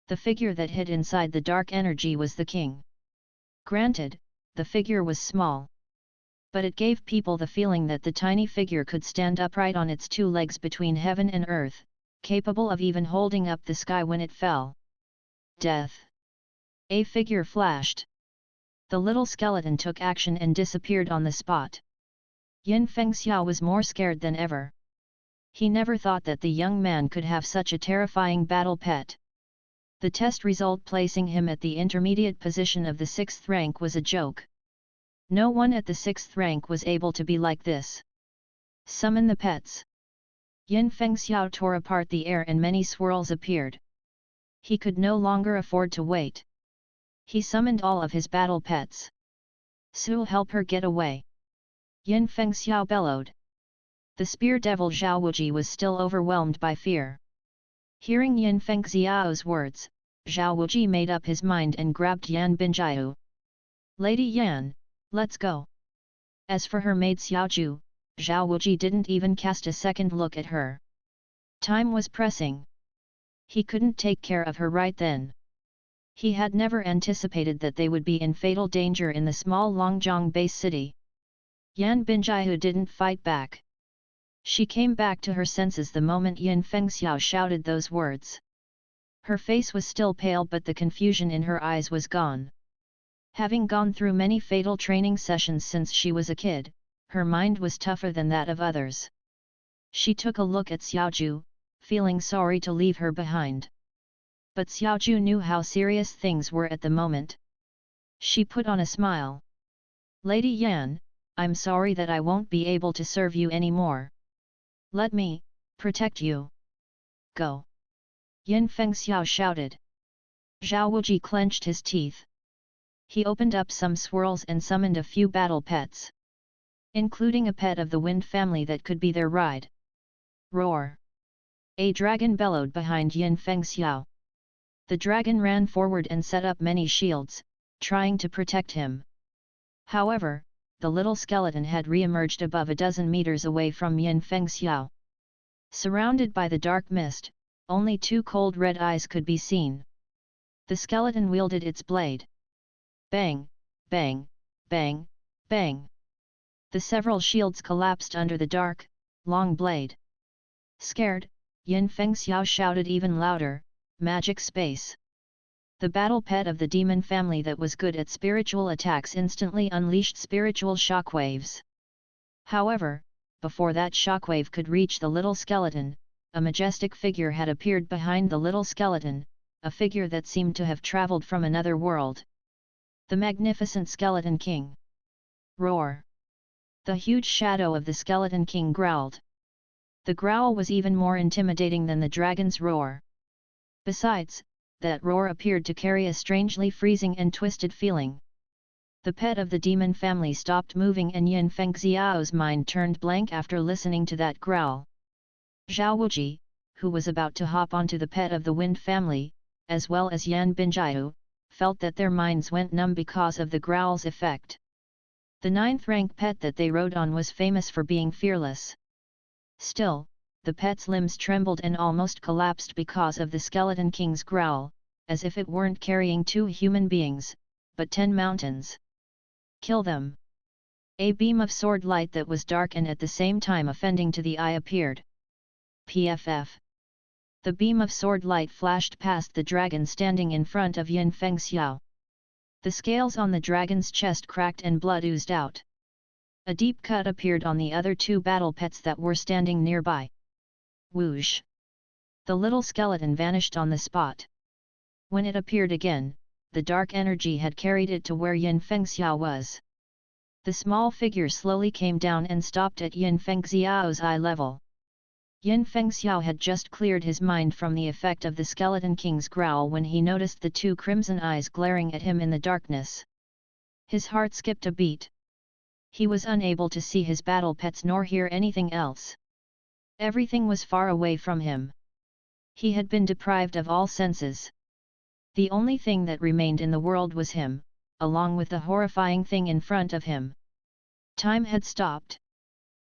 The figure that hid inside the dark energy was the king. Granted, the figure was small. But it gave people the feeling that the tiny figure could stand upright on its two legs between heaven and earth, capable of even holding up the sky when it fell. Death. A figure flashed. The little skeleton took action and disappeared on the spot. Yin Fengxiao was more scared than ever. He never thought that the young man could have such a terrifying battle pet. The test result placing him at the intermediate position of the 6th rank was a joke. No one at the 6th rank was able to be like this. Summon the pets. Yin Fengxiao tore apart the air and many swirls appeared. He could no longer afford to wait. He summoned all of his battle pets. Su'll help her get away. Yin Fengxiao bellowed. The spear devil Zhao Wuji was still overwhelmed by fear. Hearing Yin Fengxiao's words, Zhao Wuji made up his mind and grabbed Yan Binjiu. Lady Yan, let's go. As for her maid Xiaoju, Zhao Wuji didn't even cast a second look at her. Time was pressing. He couldn't take care of her right then. He had never anticipated that they would be in fatal danger in the small Longjiang base city. Yan Binjiu didn't fight back. She came back to her senses the moment Yin Fengxiao shouted those words. Her face was still pale but the confusion in her eyes was gone. Having gone through many fatal training sessions since she was a kid, her mind was tougher than that of others. She took a look at Xiaoju, feeling sorry to leave her behind. But Xiaoju knew how serious things were at the moment. She put on a smile. Lady Yan, I'm sorry that I won't be able to serve you anymore. Let me protect you. Go. Yin Fengxiao shouted. Zhao Wuji clenched his teeth. He opened up some swirls and summoned a few battle pets. Including a pet of the wind family that could be their ride. Roar! A dragon bellowed behind Yin Fengxiao. The dragon ran forward and set up many shields, trying to protect him. However, the little skeleton had re-emerged above a dozen meters away from Yin Fengxiao. Surrounded by the dark mist, only two cold red eyes could be seen. The skeleton wielded its blade. Bang, bang, bang, bang. The several shields collapsed under the dark, long blade. Scared, Yin Fengxiao shouted even louder, magic space. The battle pet of the demon family that was good at spiritual attacks instantly unleashed spiritual shockwaves. However, before that shockwave could reach the little skeleton, a majestic figure had appeared behind the little skeleton, a figure that seemed to have traveled from another world. The magnificent Skeleton King. Roar! The huge shadow of the Skeleton King growled. The growl was even more intimidating than the dragon's roar. Besides, that roar appeared to carry a strangely freezing and twisted feeling. The pet of the demon family stopped moving and Yin Fengxiao's mind turned blank after listening to that growl. Zhao Wuji, who was about to hop onto the pet of the wind family, as well as Yan Binjiu, felt that their minds went numb because of the growl's effect. The 9th rank pet that they rode on was famous for being fearless. Still, the pet's limbs trembled and almost collapsed because of the Skeleton King's growl, as if it weren't carrying 2 human beings, but 10 mountains. Kill them! A beam of sword light that was dark and at the same time offending to the eye appeared. PFF. The beam of sword light flashed past the dragon standing in front of Yin Fengxiao. The scales on the dragon's chest cracked and blood oozed out. A deep cut appeared on the other two battle pets that were standing nearby. Whoosh! The little skeleton vanished on the spot. When it appeared again, the dark energy had carried it to where Yin Fengxiao was. The small figure slowly came down and stopped at Yin Fengxiao's eye level. Yin Fengxiao had just cleared his mind from the effect of the Skeleton King's growl when he noticed the two crimson eyes glaring at him in the darkness. His heart skipped a beat. He was unable to see his battle pets nor hear anything else. Everything was far away from him. He had been deprived of all senses. The only thing that remained in the world was him, along with the horrifying thing in front of him. Time had stopped.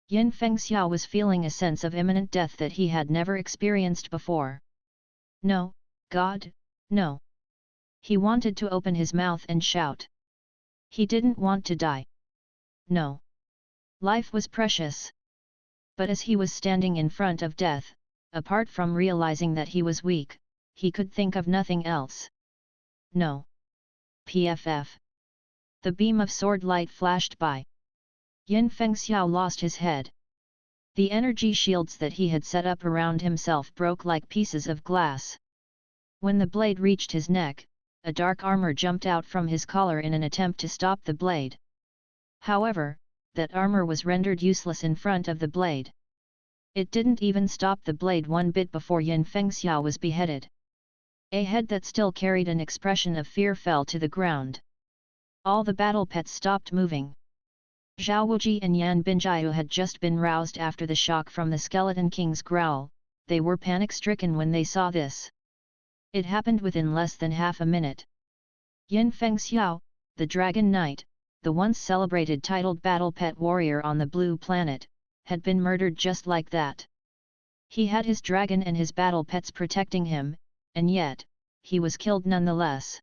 Yin Fengxiao was feeling a sense of imminent death that he had never experienced before. No, God, no. He wanted to open his mouth and shout. He didn't want to die. No. Life was precious. But as he was standing in front of death, apart from realizing that he was weak, he could think of nothing else. No. PFF. The beam of sword light flashed by. Yin Fengxiao lost his head. The energy shields that he had set up around himself broke like pieces of glass. When the blade reached his neck, a dark armor jumped out from his collar in an attempt to stop the blade. However, that armor was rendered useless in front of the blade. It didn't even stop the blade one bit before Yin Fengxiao was beheaded. A head that still carried an expression of fear fell to the ground. All the battle pets stopped moving. Zhao Wuji and Yan Binjiu had just been roused after the shock from the Skeleton King's growl. They were panic-stricken when they saw this. It happened within less than half a minute. Yin Fengxiao, the Dragon Knight, the once celebrated titled battle pet warrior on the Blue Planet, had been murdered just like that. He had his dragon and his battle pets protecting him, and yet, he was killed nonetheless.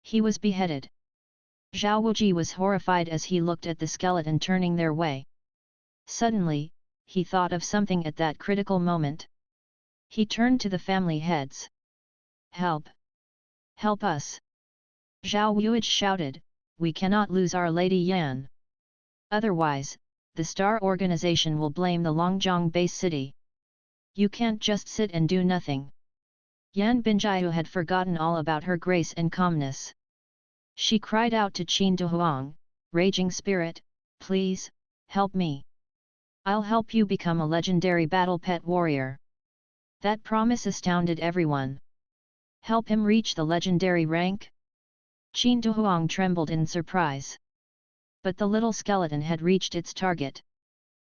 He was beheaded. Zhao Wuji was horrified as he looked at the skeleton turning their way. Suddenly, he thought of something at that critical moment. He turned to the family heads. Help! Help us! Zhao Wuji shouted, we cannot lose our Lady Yan. Otherwise, the Star Organization will blame the Longjiang base city. You can't just sit and do nothing. Yan Binjiu had forgotten all about her grace and calmness. She cried out to Qin Duhuang, Raging Spirit, please, help me. I'll help you become a legendary battle pet warrior. That promise astounded everyone. Help him reach the legendary rank? Qin Duhuang trembled in surprise. But the little skeleton had reached its target.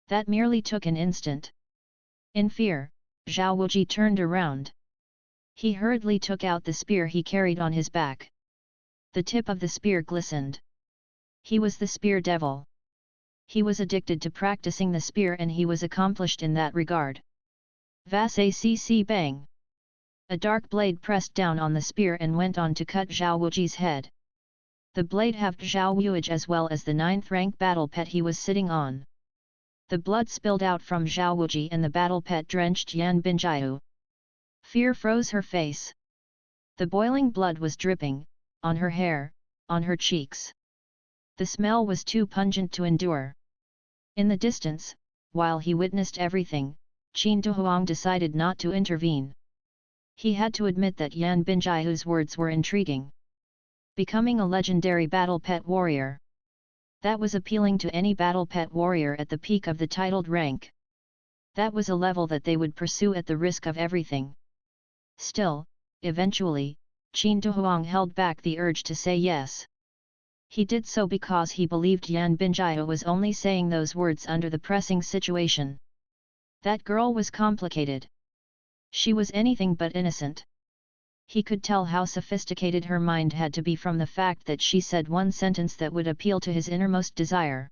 That merely took an instant. In fear, Zhao Wuji turned around. He hurriedly took out the spear he carried on his back. The tip of the spear glistened. He was the spear devil. He was addicted to practicing the spear and he was accomplished in that regard. Vas acc bang! A dark blade pressed down on the spear and went on to cut Zhao Wuji's head. The blade halved Zhao Wuji as well as the 9th rank battle pet he was sitting on. The blood spilled out from Zhao Wuji and the battle pet drenched Yan Binjiu. Fear froze her face. The boiling blood was dripping, on her hair, on her cheeks. The smell was too pungent to endure. In the distance, while he witnessed everything, Qin Duhuang decided not to intervene. He had to admit that Yan Binjiu's words were intriguing. Becoming a legendary battle pet warrior. That was appealing to any battle pet warrior at the peak of the titled rank. That was a level that they would pursue at the risk of everything. Still, eventually, Qin Duhuang held back the urge to say yes. He did so because he believed Yan Binjiu was only saying those words under the pressing situation. That girl was complicated. She was anything but innocent. He could tell how sophisticated her mind had to be from the fact that she said one sentence that would appeal to his innermost desire.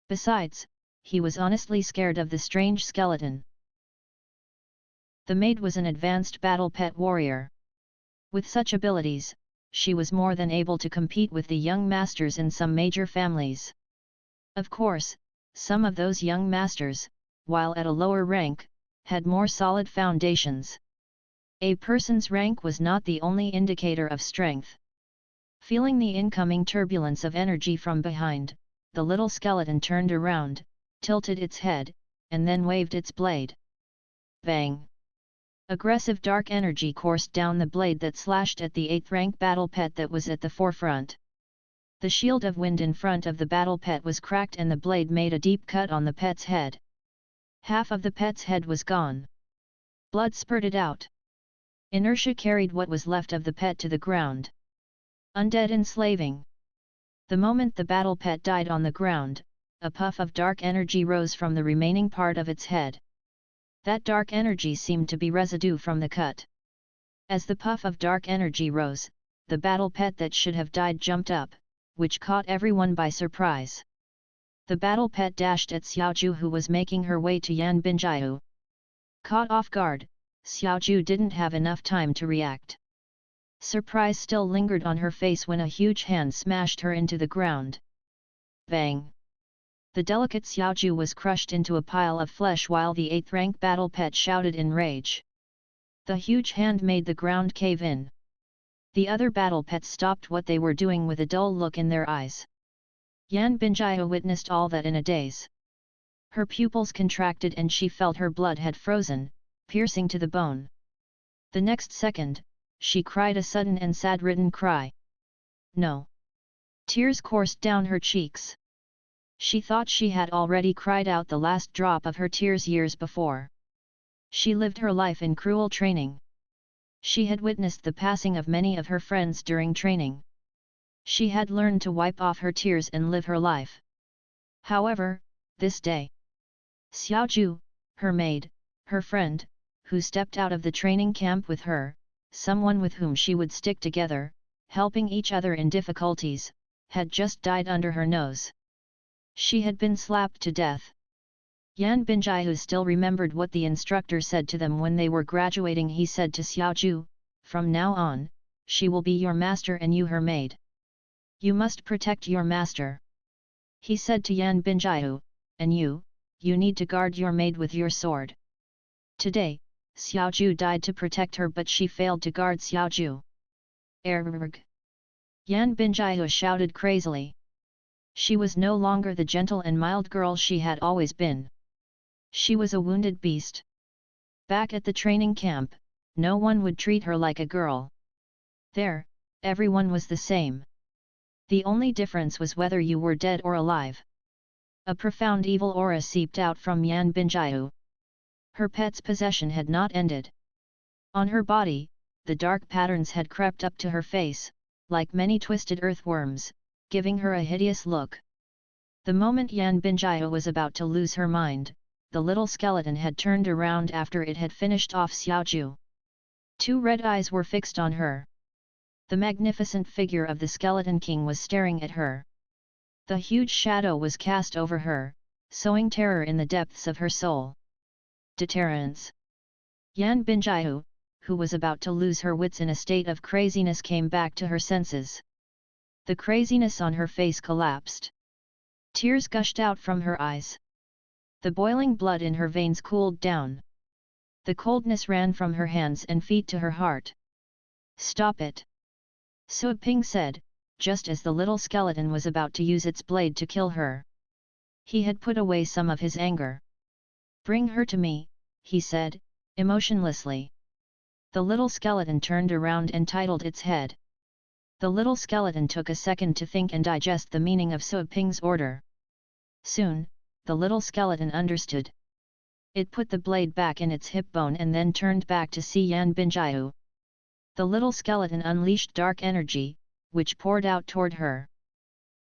Besides, he was honestly scared of the strange skeleton. The maid was an advanced battle pet warrior. With such abilities, she was more than able to compete with the young masters in some major families. Of course, some of those young masters, while at a lower rank, had more solid foundations. A person's rank was not the only indicator of strength. Feeling the incoming turbulence of energy from behind, the little skeleton turned around, tilted its head, and then waved its blade. Bang! Aggressive dark energy coursed down the blade that slashed at the 8th rank battle pet that was at the forefront. The shield of wind in front of the battle pet was cracked and the blade made a deep cut on the pet's head. Half of the pet's head was gone. Blood spurted out. Inertia carried what was left of the pet to the ground. Undead enslaving. The moment the battle pet died on the ground, a puff of dark energy rose from the remaining part of its head. That dark energy seemed to be residue from the cut. As the puff of dark energy rose, the battle pet that should have died jumped up, which caught everyone by surprise. The battle pet dashed at Xiaoju, who was making her way to Yan Binjiu. Caught off guard, Xiaoju didn't have enough time to react. Surprise still lingered on her face when a huge hand smashed her into the ground. Bang! The delicate Xiaoju was crushed into a pile of flesh while the 8th rank battle pet shouted in rage. The huge hand made the ground cave in. The other battle pets stopped what they were doing with a dull look in their eyes. Yan Binjiu witnessed all that in a daze. Her pupils contracted and she felt her blood had frozen, piercing to the bone. The next second, she cried a sudden and sad-ridden cry. No! Tears coursed down her cheeks. She thought she had already cried out the last drop of her tears years before. She lived her life in cruel training. She had witnessed the passing of many of her friends during training. She had learned to wipe off her tears and live her life. However, this day, Xiaoju, her maid, her friend, who stepped out of the training camp with her, someone with whom she would stick together, helping each other in difficulties, had just died under her nose. She had been slapped to death. Yan Binjiu still remembered what the instructor said to them when they were graduating. He said to Xiaoju, "From now on, she will be your master and you her maid. You must protect your master." He said to Yan Binjiu, "And you need to guard your maid with your sword." Today, Xiaoju died to protect her, but she failed to guard Xiaoju. Erg! Yan Binjiu shouted crazily. She was no longer the gentle and mild girl she had always been. She was a wounded beast. Back at the training camp, no one would treat her like a girl. There, everyone was the same. The only difference was whether you were dead or alive. A profound evil aura seeped out from Yan Binjiu. Her pet's possession had not ended. On her body, the dark patterns had crept up to her face, like many twisted earthworms, giving her a hideous look. The moment Yan Binjiu was about to lose her mind, the little skeleton had turned around after it had finished off Xiaoju. Two red eyes were fixed on her. The magnificent figure of the Skeleton King was staring at her. The huge shadow was cast over her, sowing terror in the depths of her soul. Deterrence. Yan Binjiu, who was about to lose her wits in a state of craziness, came back to her senses. The craziness on her face collapsed. Tears gushed out from her eyes. The boiling blood in her veins cooled down. The coldness ran from her hands and feet to her heart. "Stop it!" Su Ping said, just as the little skeleton was about to use its blade to kill her. He had put away some of his anger. "Bring her to me," he said, emotionlessly. The little skeleton turned around and titled its head. The little skeleton took a second to think and digest the meaning of Su Ping's order. Soon, the little skeleton understood. It put the blade back in its hip bone and then turned back to see Yan Binjiu. The little skeleton unleashed dark energy, which poured out toward her.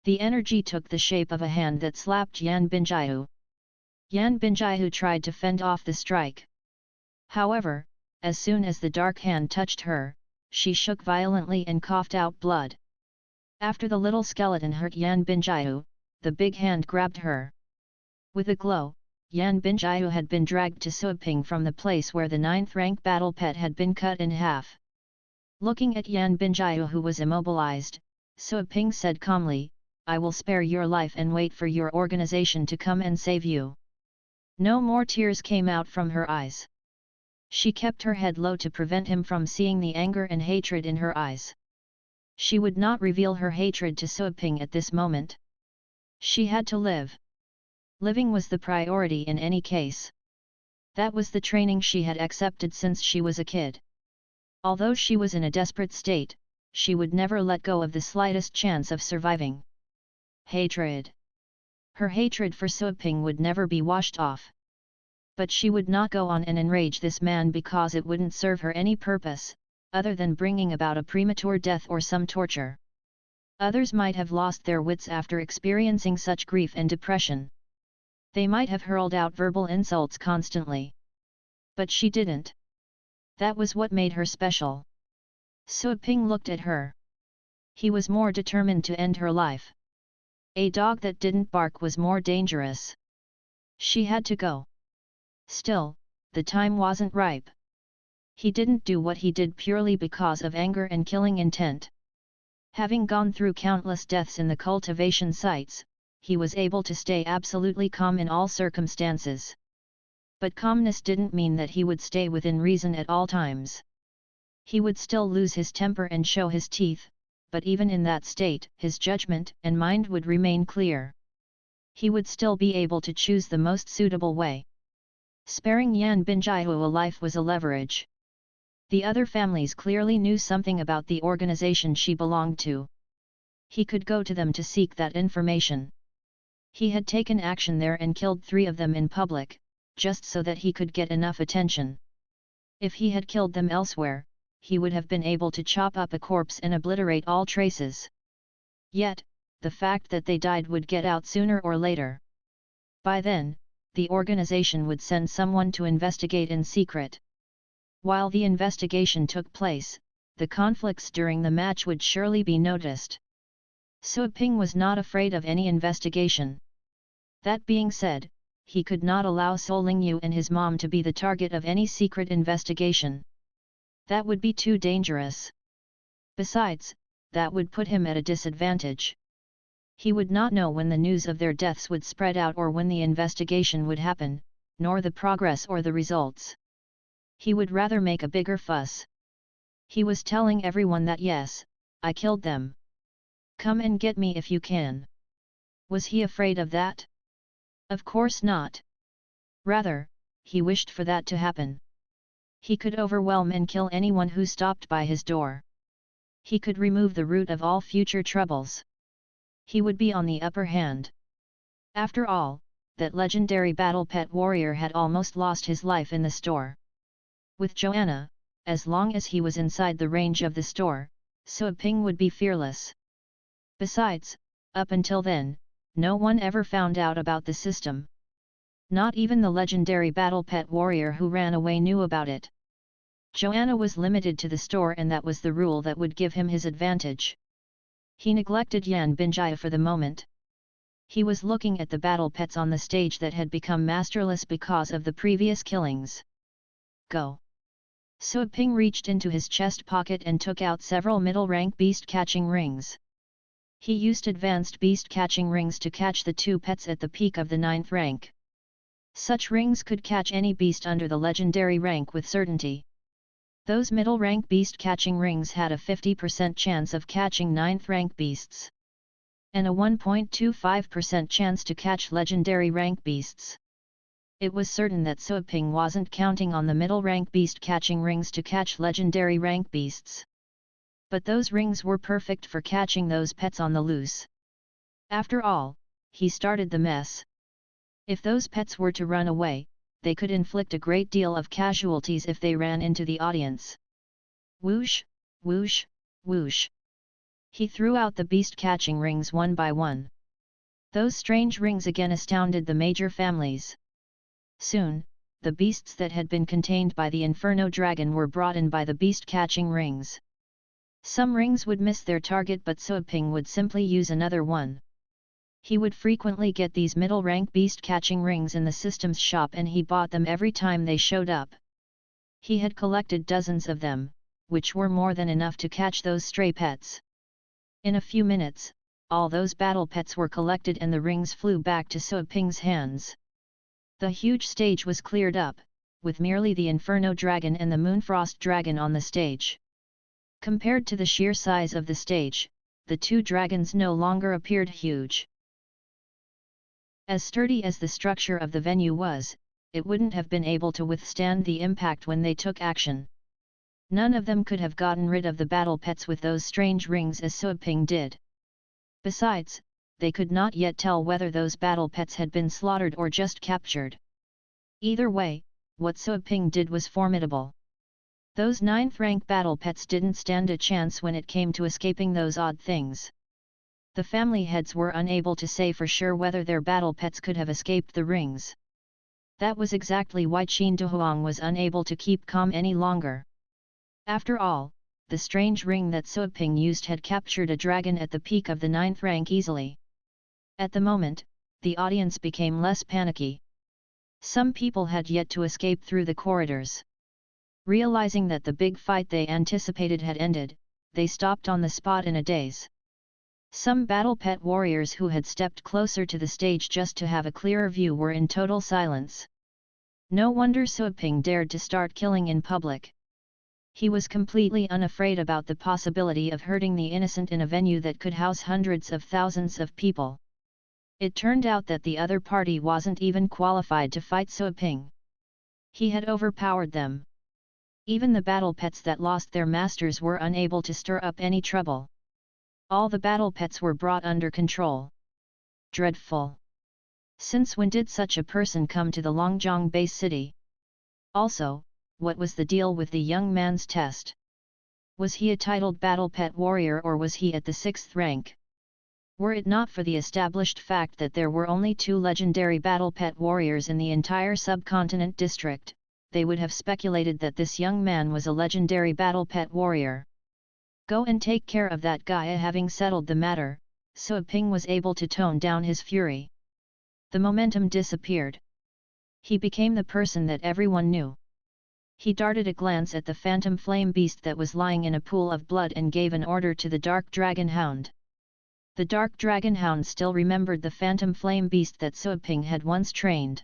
The energy took the shape of a hand that slapped Yan Binjiu. Yan Binjiu tried to fend off the strike. However, as soon as the dark hand touched her, she shook violently and coughed out blood. After the little skeleton hurt Yan Binjiu, the big hand grabbed her. With a glow, Yan Binjiu had been dragged to Su Ping from the place where the 9th rank battle pet had been cut in half. Looking at Yan Binjiu, who was immobilized, Su Ping said calmly, "I will spare your life and wait for your organization to come and save you." No more tears came out from her eyes. She kept her head low to prevent him from seeing the anger and hatred in her eyes. She would not reveal her hatred to Suaping at this moment. She had to live. Living was the priority in any case. That was the training she had accepted since she was a kid. Although she was in a desperate state, she would never let go of the slightest chance of surviving. Hatred. Her hatred for Suaping would never be washed off. But she would not go on and enrage this man because it wouldn't serve her any purpose, other than bringing about a premature death or some torture. Others might have lost their wits after experiencing such grief and depression. They might have hurled out verbal insults constantly. But she didn't. That was what made her special. Suaping looked at her. He was more determined to end her life. A dog that didn't bark was more dangerous. She had to go. Still, the time wasn't ripe. He didn't do what he did purely because of anger and killing intent. Having gone through countless deaths in the cultivation sites, he was able to stay absolutely calm in all circumstances. But calmness didn't mean that he would stay within reason at all times. He would still lose his temper and show his teeth, but even in that state, his judgment and mind would remain clear. He would still be able to choose the most suitable way. Sparing Yan Binjai a life was a leverage. The other families clearly knew something about the organization she belonged to. He could go to them to seek that information. He had taken action there and killed 3 of them in public, just so that he could get enough attention. If he had killed them elsewhere, he would have been able to chop up a corpse and obliterate all traces. Yet, the fact that they died would get out sooner or later. By then, the organization would send someone to investigate in secret. While the investigation took place, the conflicts during the match would surely be noticed. Suaping was not afraid of any investigation. That being said, he could not allow So Lingyu and his mom to be the target of any secret investigation. That would be too dangerous. Besides, that would put him at a disadvantage. He would not know when the news of their deaths would spread out or when the investigation would happen, nor the progress or the results. He would rather make a bigger fuss. He was telling everyone that yes, I killed them. Come and get me if you can. Was he afraid of that? Of course not. Rather, he wished for that to happen. He could overwhelm and kill anyone who stopped by his door. He could remove the root of all future troubles. He would be on the upper hand. After all, that legendary battle pet warrior had almost lost his life in the store. With Joanna, as long as he was inside the range of the store, Suaping would be fearless. Besides, up until then, no one ever found out about the system. Not even the legendary battle pet warrior who ran away knew about it. Joanna was limited to the store and that was the rule that would give him his advantage. He neglected Yan Binjai for the moment. He was looking at the battle pets on the stage that had become masterless because of the previous killings. Go! Suaping reached into his chest pocket and took out several middle-rank beast-catching rings. He used advanced beast-catching rings to catch the 2 pets at the peak of the 9th rank. Such rings could catch any beast under the legendary rank with certainty. Those middle-rank beast-catching rings had a 50% chance of catching 9th-rank beasts. And a 1.25% chance to catch legendary rank beasts. It was certain that Suaping wasn't counting on the middle-rank beast-catching rings to catch legendary rank beasts. But those rings were perfect for catching those pets on the loose. After all, he started the mess. If those pets were to run away, they could inflict a great deal of casualties if they ran into the audience. Whoosh, whoosh, whoosh. He threw out the beast-catching rings one by one. Those strange rings again astounded the major families. Soon, the beasts that had been contained by the Inferno Dragon were brought in by the beast-catching rings. Some rings would miss their target but Suaping would simply use another one. He would frequently get these middle-rank beast-catching rings in the system's shop and he bought them every time they showed up. He had collected dozens of them, which were more than enough to catch those stray pets. In a few minutes, all those battle pets were collected and the rings flew back to Suaping's hands. The huge stage was cleared up, with merely the Inferno Dragon and the Moonfrost Dragon on the stage. Compared to the sheer size of the stage, the two dragons no longer appeared huge. As sturdy as the structure of the venue was, it wouldn't have been able to withstand the impact when they took action. None of them could have gotten rid of the battle pets with those strange rings as Suaping did. Besides, they could not yet tell whether those battle pets had been slaughtered or just captured. Either way, what Suaping did was formidable. Those 9th rank battle pets didn't stand a chance when it came to escaping those odd things. The family heads were unable to say for sure whether their battle pets could have escaped the rings. That was exactly why Qin Dehuang was unable to keep calm any longer. After all, the strange ring that Suaping used had captured a dragon at the peak of the 9th rank easily. At the moment, the audience became less panicky. Some people had yet to escape through the corridors. Realizing that the big fight they anticipated had ended, they stopped on the spot in a daze. Some battle pet warriors who had stepped closer to the stage just to have a clearer view were in total silence. No wonder Suaping dared to start killing in public. He was completely unafraid about the possibility of hurting the innocent in a venue that could house hundreds of thousands of people. It turned out that the other party wasn't even qualified to fight Suaping. He had overpowered them. Even the battle pets that lost their masters were unable to stir up any trouble. All the battle pets were brought under control. Dreadful. Since when did such a person come to the Longjiang base city? Also, what was the deal with the young man's test? Was he a titled battle pet warrior or was he at the 6th rank? Were it not for the established fact that there were only 2 legendary battle pet warriors in the entire subcontinent district, they would have speculated that this young man was a legendary battle pet warrior. Go and take care of that guy. Having settled the matter, Suaping was able to tone down his fury. The momentum disappeared. He became the person that everyone knew. He darted a glance at the phantom flame beast that was lying in a pool of blood and gave an order to the dark dragon hound. The dark dragon hound still remembered the phantom flame beast that Suaping had once trained.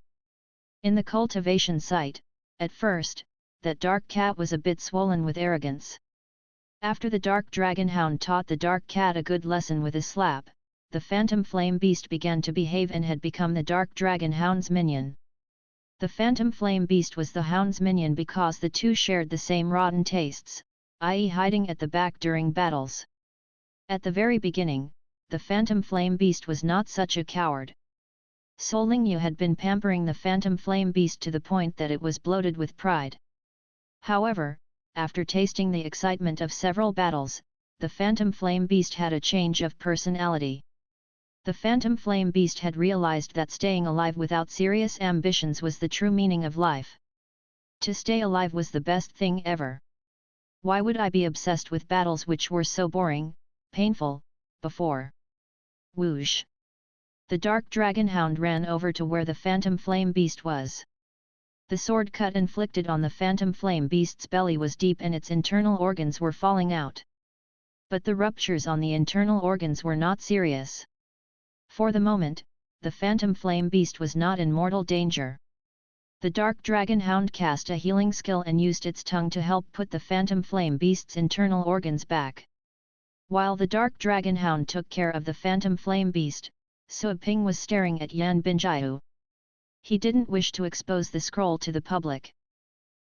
In the cultivation site, at first, that dark cat was a bit swollen with arrogance. After the dark dragon hound taught the dark cat a good lesson with a slap, the phantom flame beast began to behave and had become the dark dragon hound's minion. The phantom flame beast was the hound's minion because the two shared the same rotten tastes, i.e. hiding at the back during battles. At the very beginning, the phantom flame beast was not such a coward. Solingyu had been pampering the phantom flame beast to the point that it was bloated with pride. However, after tasting the excitement of several battles, the phantom flame beast had a change of personality. The phantom flame beast had realized that staying alive without serious ambitions was the true meaning of life. To stay alive was the best thing ever. Why would I be obsessed with battles which were so boring, painful, before? Whoosh! The dark dragon hound ran over to where the phantom flame beast was. The sword cut inflicted on the phantom flame beast's belly was deep and its internal organs were falling out. But the ruptures on the internal organs were not serious. For the moment, the phantom flame beast was not in mortal danger. The dark dragon hound cast a healing skill and used its tongue to help put the phantom flame beast's internal organs back. While the dark dragon hound took care of the phantom flame beast, Suaping was staring at Yan Binjiu. He didn't wish to expose the scroll to the public.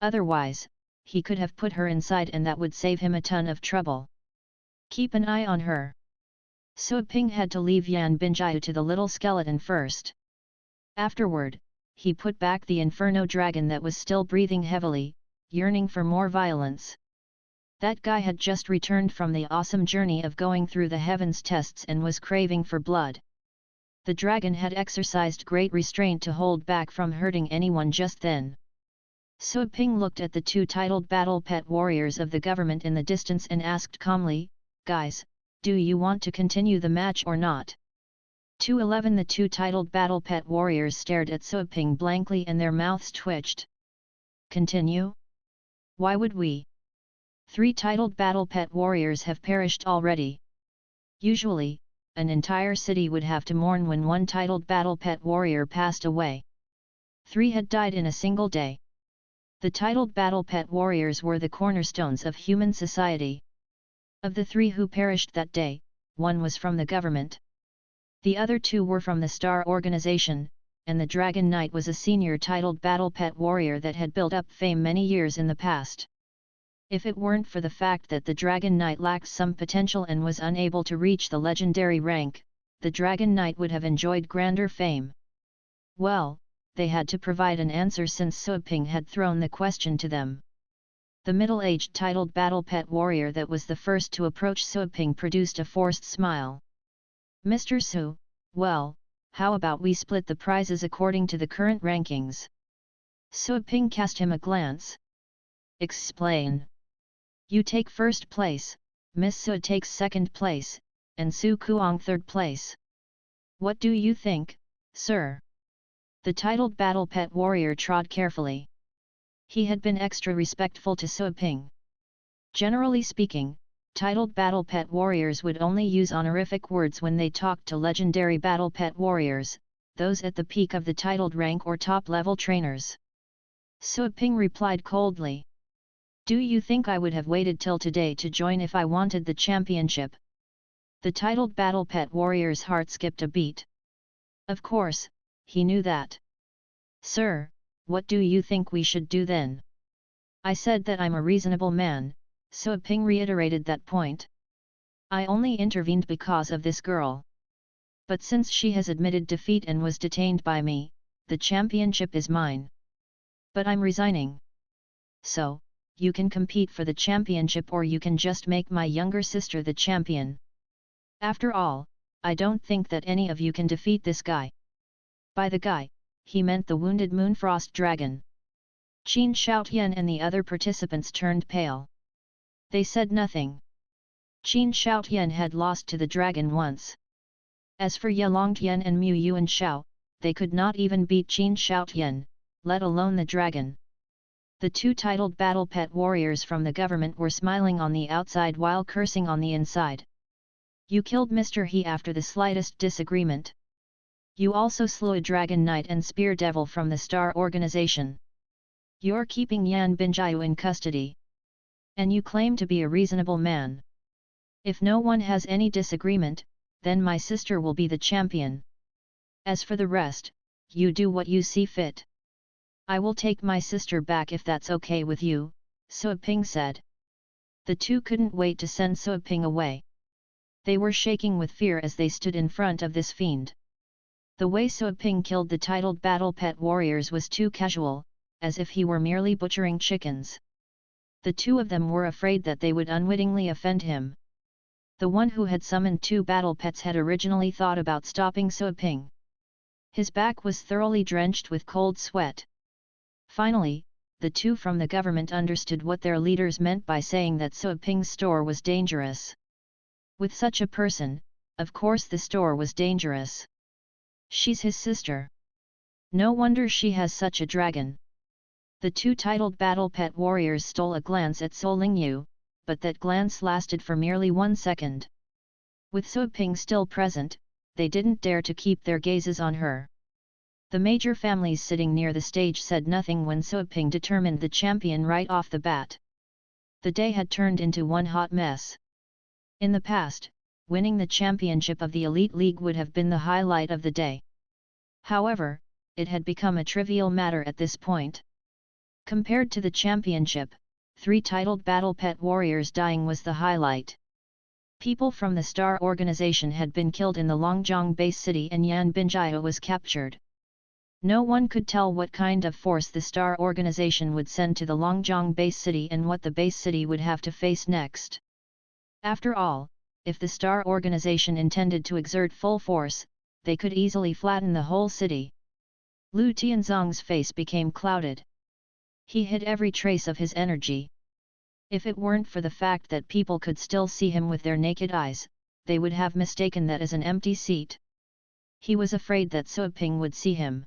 Otherwise, he could have put her inside and that would save him a ton of trouble. Keep an eye on her. Suaping had to leave Yan Binjiu to the little skeleton first. Afterward, he put back the Inferno dragon that was still breathing heavily, yearning for more violence. That guy had just returned from the awesome journey of going through the heavens tests and was craving for blood. The dragon had exercised great restraint to hold back from hurting anyone just then. Suaping looked at the 2 titled battle pet warriors of the government in the distance and asked calmly, "Guys, do you want to continue the match or not?" 211 The 2 titled battle pet warriors stared at Suaping blankly and their mouths twitched. Continue? Why would we? 3 titled battle pet warriors have perished already. Usually, an entire city would have to mourn when 1 titled battle pet warrior passed away. 3 had died in a single day. The titled battle pet warriors were the cornerstones of human society. Of the 3 who perished that day, 1 was from the government. The other 2 were from the Star Organization, and the Dragon Knight was a senior titled battle pet warrior that had built up fame many years in the past. If it weren't for the fact that the Dragon Knight lacked some potential and was unable to reach the legendary rank, the Dragon Knight would have enjoyed grander fame. Well, they had to provide an answer since Suaping had thrown the question to them. The middle-aged titled battle pet warrior that was the first to approach Suaping produced a forced smile. Mr. Su, well, how about we split the prizes according to the current rankings? Suaping cast him a glance. Explain. You take first place, Miss Su takes second place, and Su Kuang third place. What do you think, sir? The titled battle pet warrior trod carefully. He had been extra respectful to Suaping. Generally speaking, titled battle pet warriors would only use honorific words when they talked to legendary battle pet warriors, those at the peak of the titled rank or top-level trainers. Suaping replied coldly. Do you think I would have waited till today to join if I wanted the championship? The titled battle pet warrior's heart skipped a beat. Of course, he knew that. Sir, what do you think we should do then? I said that I'm a reasonable man, Suaping reiterated that point. I only intervened because of this girl. But since she has admitted defeat and was detained by me, the championship is mine. But I'm resigning. So, you can compete for the championship or you can just make my younger sister the champion. After all, I don't think that any of you can defeat this guy. By the guy, he meant the wounded Moonfrost dragon. Qin Shaotian and the other participants turned pale. They said nothing. Qin Shaotian had lost to the dragon once. As for Ye Longtian and Mu Yuan Shao, they could not even beat Qin Shaotian, let alone the dragon. The 2 titled battle pet warriors from the government were smiling on the outside while cursing on the inside. You killed Mr. He after the slightest disagreement. You also slew a Dragon Knight and Spear Devil from the Star Organization. You're keeping Yan Binjiu in custody. And you claim to be a reasonable man. If no one has any disagreement, then my sister will be the champion. As for the rest, you do what you see fit. I will take my sister back if that's okay with you, Suaping said. The 2 couldn't wait to send Suaping away. They were shaking with fear as they stood in front of this fiend. The way Suaping killed the titled battle pet warriors was too casual, as if he were merely butchering chickens. The 2 of them were afraid that they would unwittingly offend him. The one who had summoned 2 battle pets had originally thought about stopping Suaping. His back was thoroughly drenched with cold sweat. Finally, the 2 from the government understood what their leaders meant by saying that Suaping's store was dangerous. With such a person, of course the store was dangerous. She's his sister. No wonder she has such a dragon. The 2 titled battle pet warriors stole a glance at Su Lingyu, but that glance lasted for merely 1 second. With Suaping still present, they didn't dare to keep their gazes on her. The major families sitting near the stage said nothing when Suaping determined the champion right off the bat. The day had turned into one hot mess. In the past, winning the championship of the Elite League would have been the highlight of the day. However, it had become a trivial matter at this point. Compared to the championship, 3 titled battle pet warriors dying was the highlight. People from the Star Organization had been killed in the Longjiang base city and Yan Binjiu was captured. No one could tell what kind of force the Star Organization would send to the Longjiang base city and what the base city would have to face next. After all, if the Star Organization intended to exert full force, they could easily flatten the whole city. Lu Tianzong's face became clouded. He hid every trace of his energy. If it weren't for the fact that people could still see him with their naked eyes, they would have mistaken that as an empty seat. He was afraid that Suaping would see him.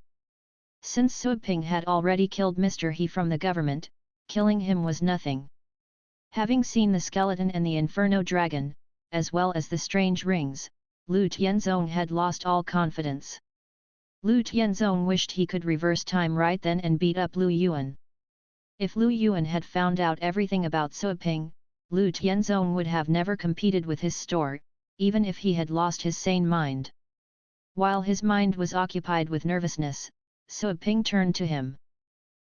Since Suaping had already killed Mr. He from the government, killing him was nothing. Having seen the skeleton and the Inferno Dragon, as well as the strange rings, Lu Tianzong had lost all confidence. Lu Tianzong wished he could reverse time right then and beat up Lu Yuan. If Lu Yuan had found out everything about Suiping, Lu Tianzong would have never competed with his store, even if he had lost his sane mind. While his mind was occupied with nervousness, Suiping turned to him.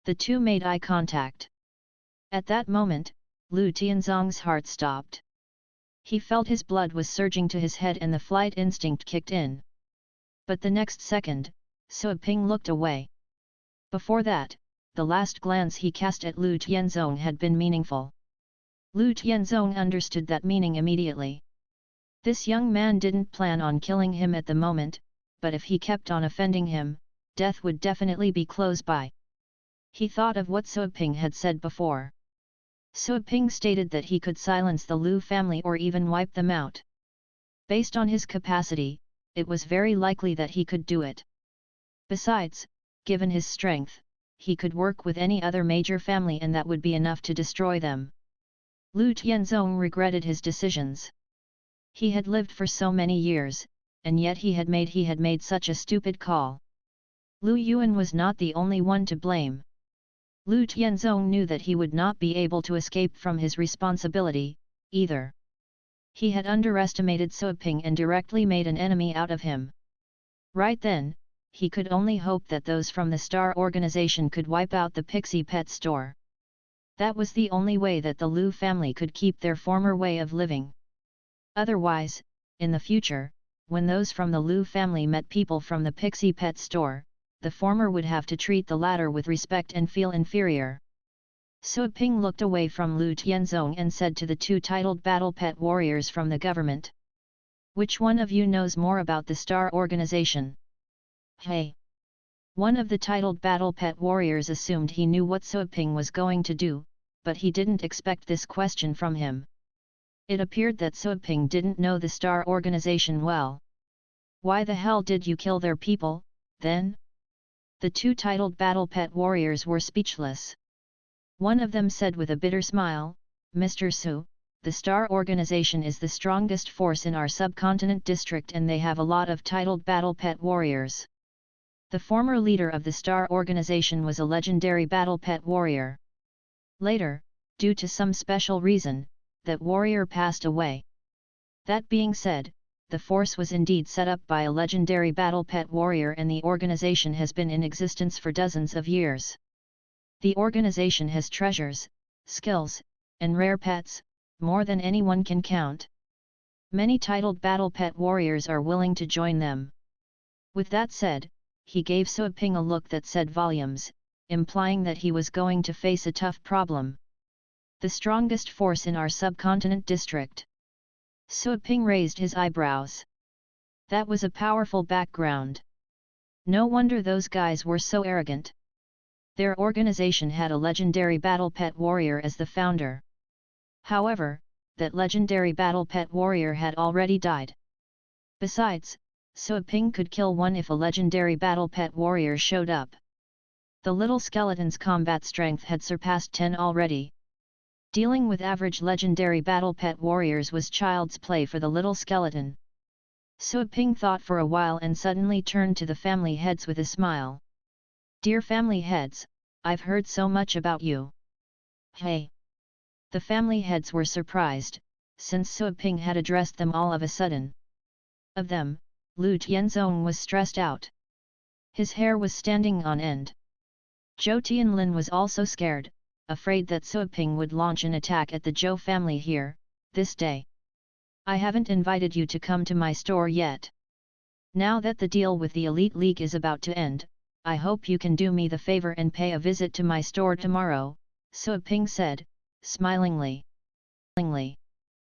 The two made eye contact. At that moment, Lu Tianzong's heart stopped. He felt his blood was surging to his head and the flight instinct kicked in. But the next second, Suiping looked away. Before that, the last glance he cast at Lu Tianzong had been meaningful. Lu Tianzong understood that meaning immediately. This young man didn't plan on killing him at the moment, but if he kept on offending him, death would definitely be close by. He thought of what Suiping had said before. Suiping stated that he could silence the Lu family or even wipe them out. Based on his capacity, it was very likely that he could do it. Besides, given his strength, he could work with any other major family and that would be enough to destroy them. Lu Tianzong regretted his decisions. He had lived for so many years, and yet he had made such a stupid call. Lu Yuan was not the only one to blame. Lu Tianzong knew that he would not be able to escape from his responsibility, either. He had underestimated Suiping and directly made an enemy out of him. Right then, he could only hope that those from the Star Organization could wipe out the Astral Pet Store. That was the only way that the Lu family could keep their former way of living. Otherwise, in the future, when those from the Lu family met people from the Astral Pet Store, the former would have to treat the latter with respect and feel inferior. Suiping looked away from Lu Tianzong and said to the two titled battle pet warriors from the government. Which one of you knows more about the Star Organization? Hey! One of the titled battle pet warriors assumed he knew what Suiping was going to do, but he didn't expect this question from him. It appeared that Suiping didn't know the Star Organization well. Why the hell did you kill their people, then? The two titled battle pet warriors were speechless. One of them said with a bitter smile, Mr. Su, the Star Organization is the strongest force in our subcontinent district and they have a lot of titled battle pet warriors. The former leader of the Star Organization was a legendary battle pet warrior. Later, due to some special reason, that warrior passed away. That being said, the force was indeed set up by a legendary battle pet warrior and the organization has been in existence for dozens of years. The organization has treasures, skills, and rare pets, more than anyone can count. Many titled battle pet warriors are willing to join them. With that said, he gave Suiping a look that said volumes, implying that he was going to face a tough problem. The strongest force in our subcontinent district. Suiping raised his eyebrows. That was a powerful background. No wonder those guys were so arrogant. Their organization had a legendary battle pet warrior as the founder. However, that legendary battle pet warrior had already died. Besides, Suiping could kill one if a legendary battle pet warrior showed up. The little skeleton's combat strength had surpassed 10 already. Dealing with average legendary battle pet warriors was child's play for the little skeleton. Suiping thought for a while and suddenly turned to the family heads with a smile. Dear family heads, I've heard so much about you. Hey! The family heads were surprised, since Suiping had addressed them all of a sudden. Of them, Lu Tianzong was stressed out. His hair was standing on end. Zhou Tianlin was also scared, afraid that Suiping would launch an attack at the Zhou family here, this day. I haven't invited you to come to my store yet. Now that the deal with the Elite League is about to end, I hope you can do me the favor and pay a visit to my store tomorrow, Suiping said, smilingly.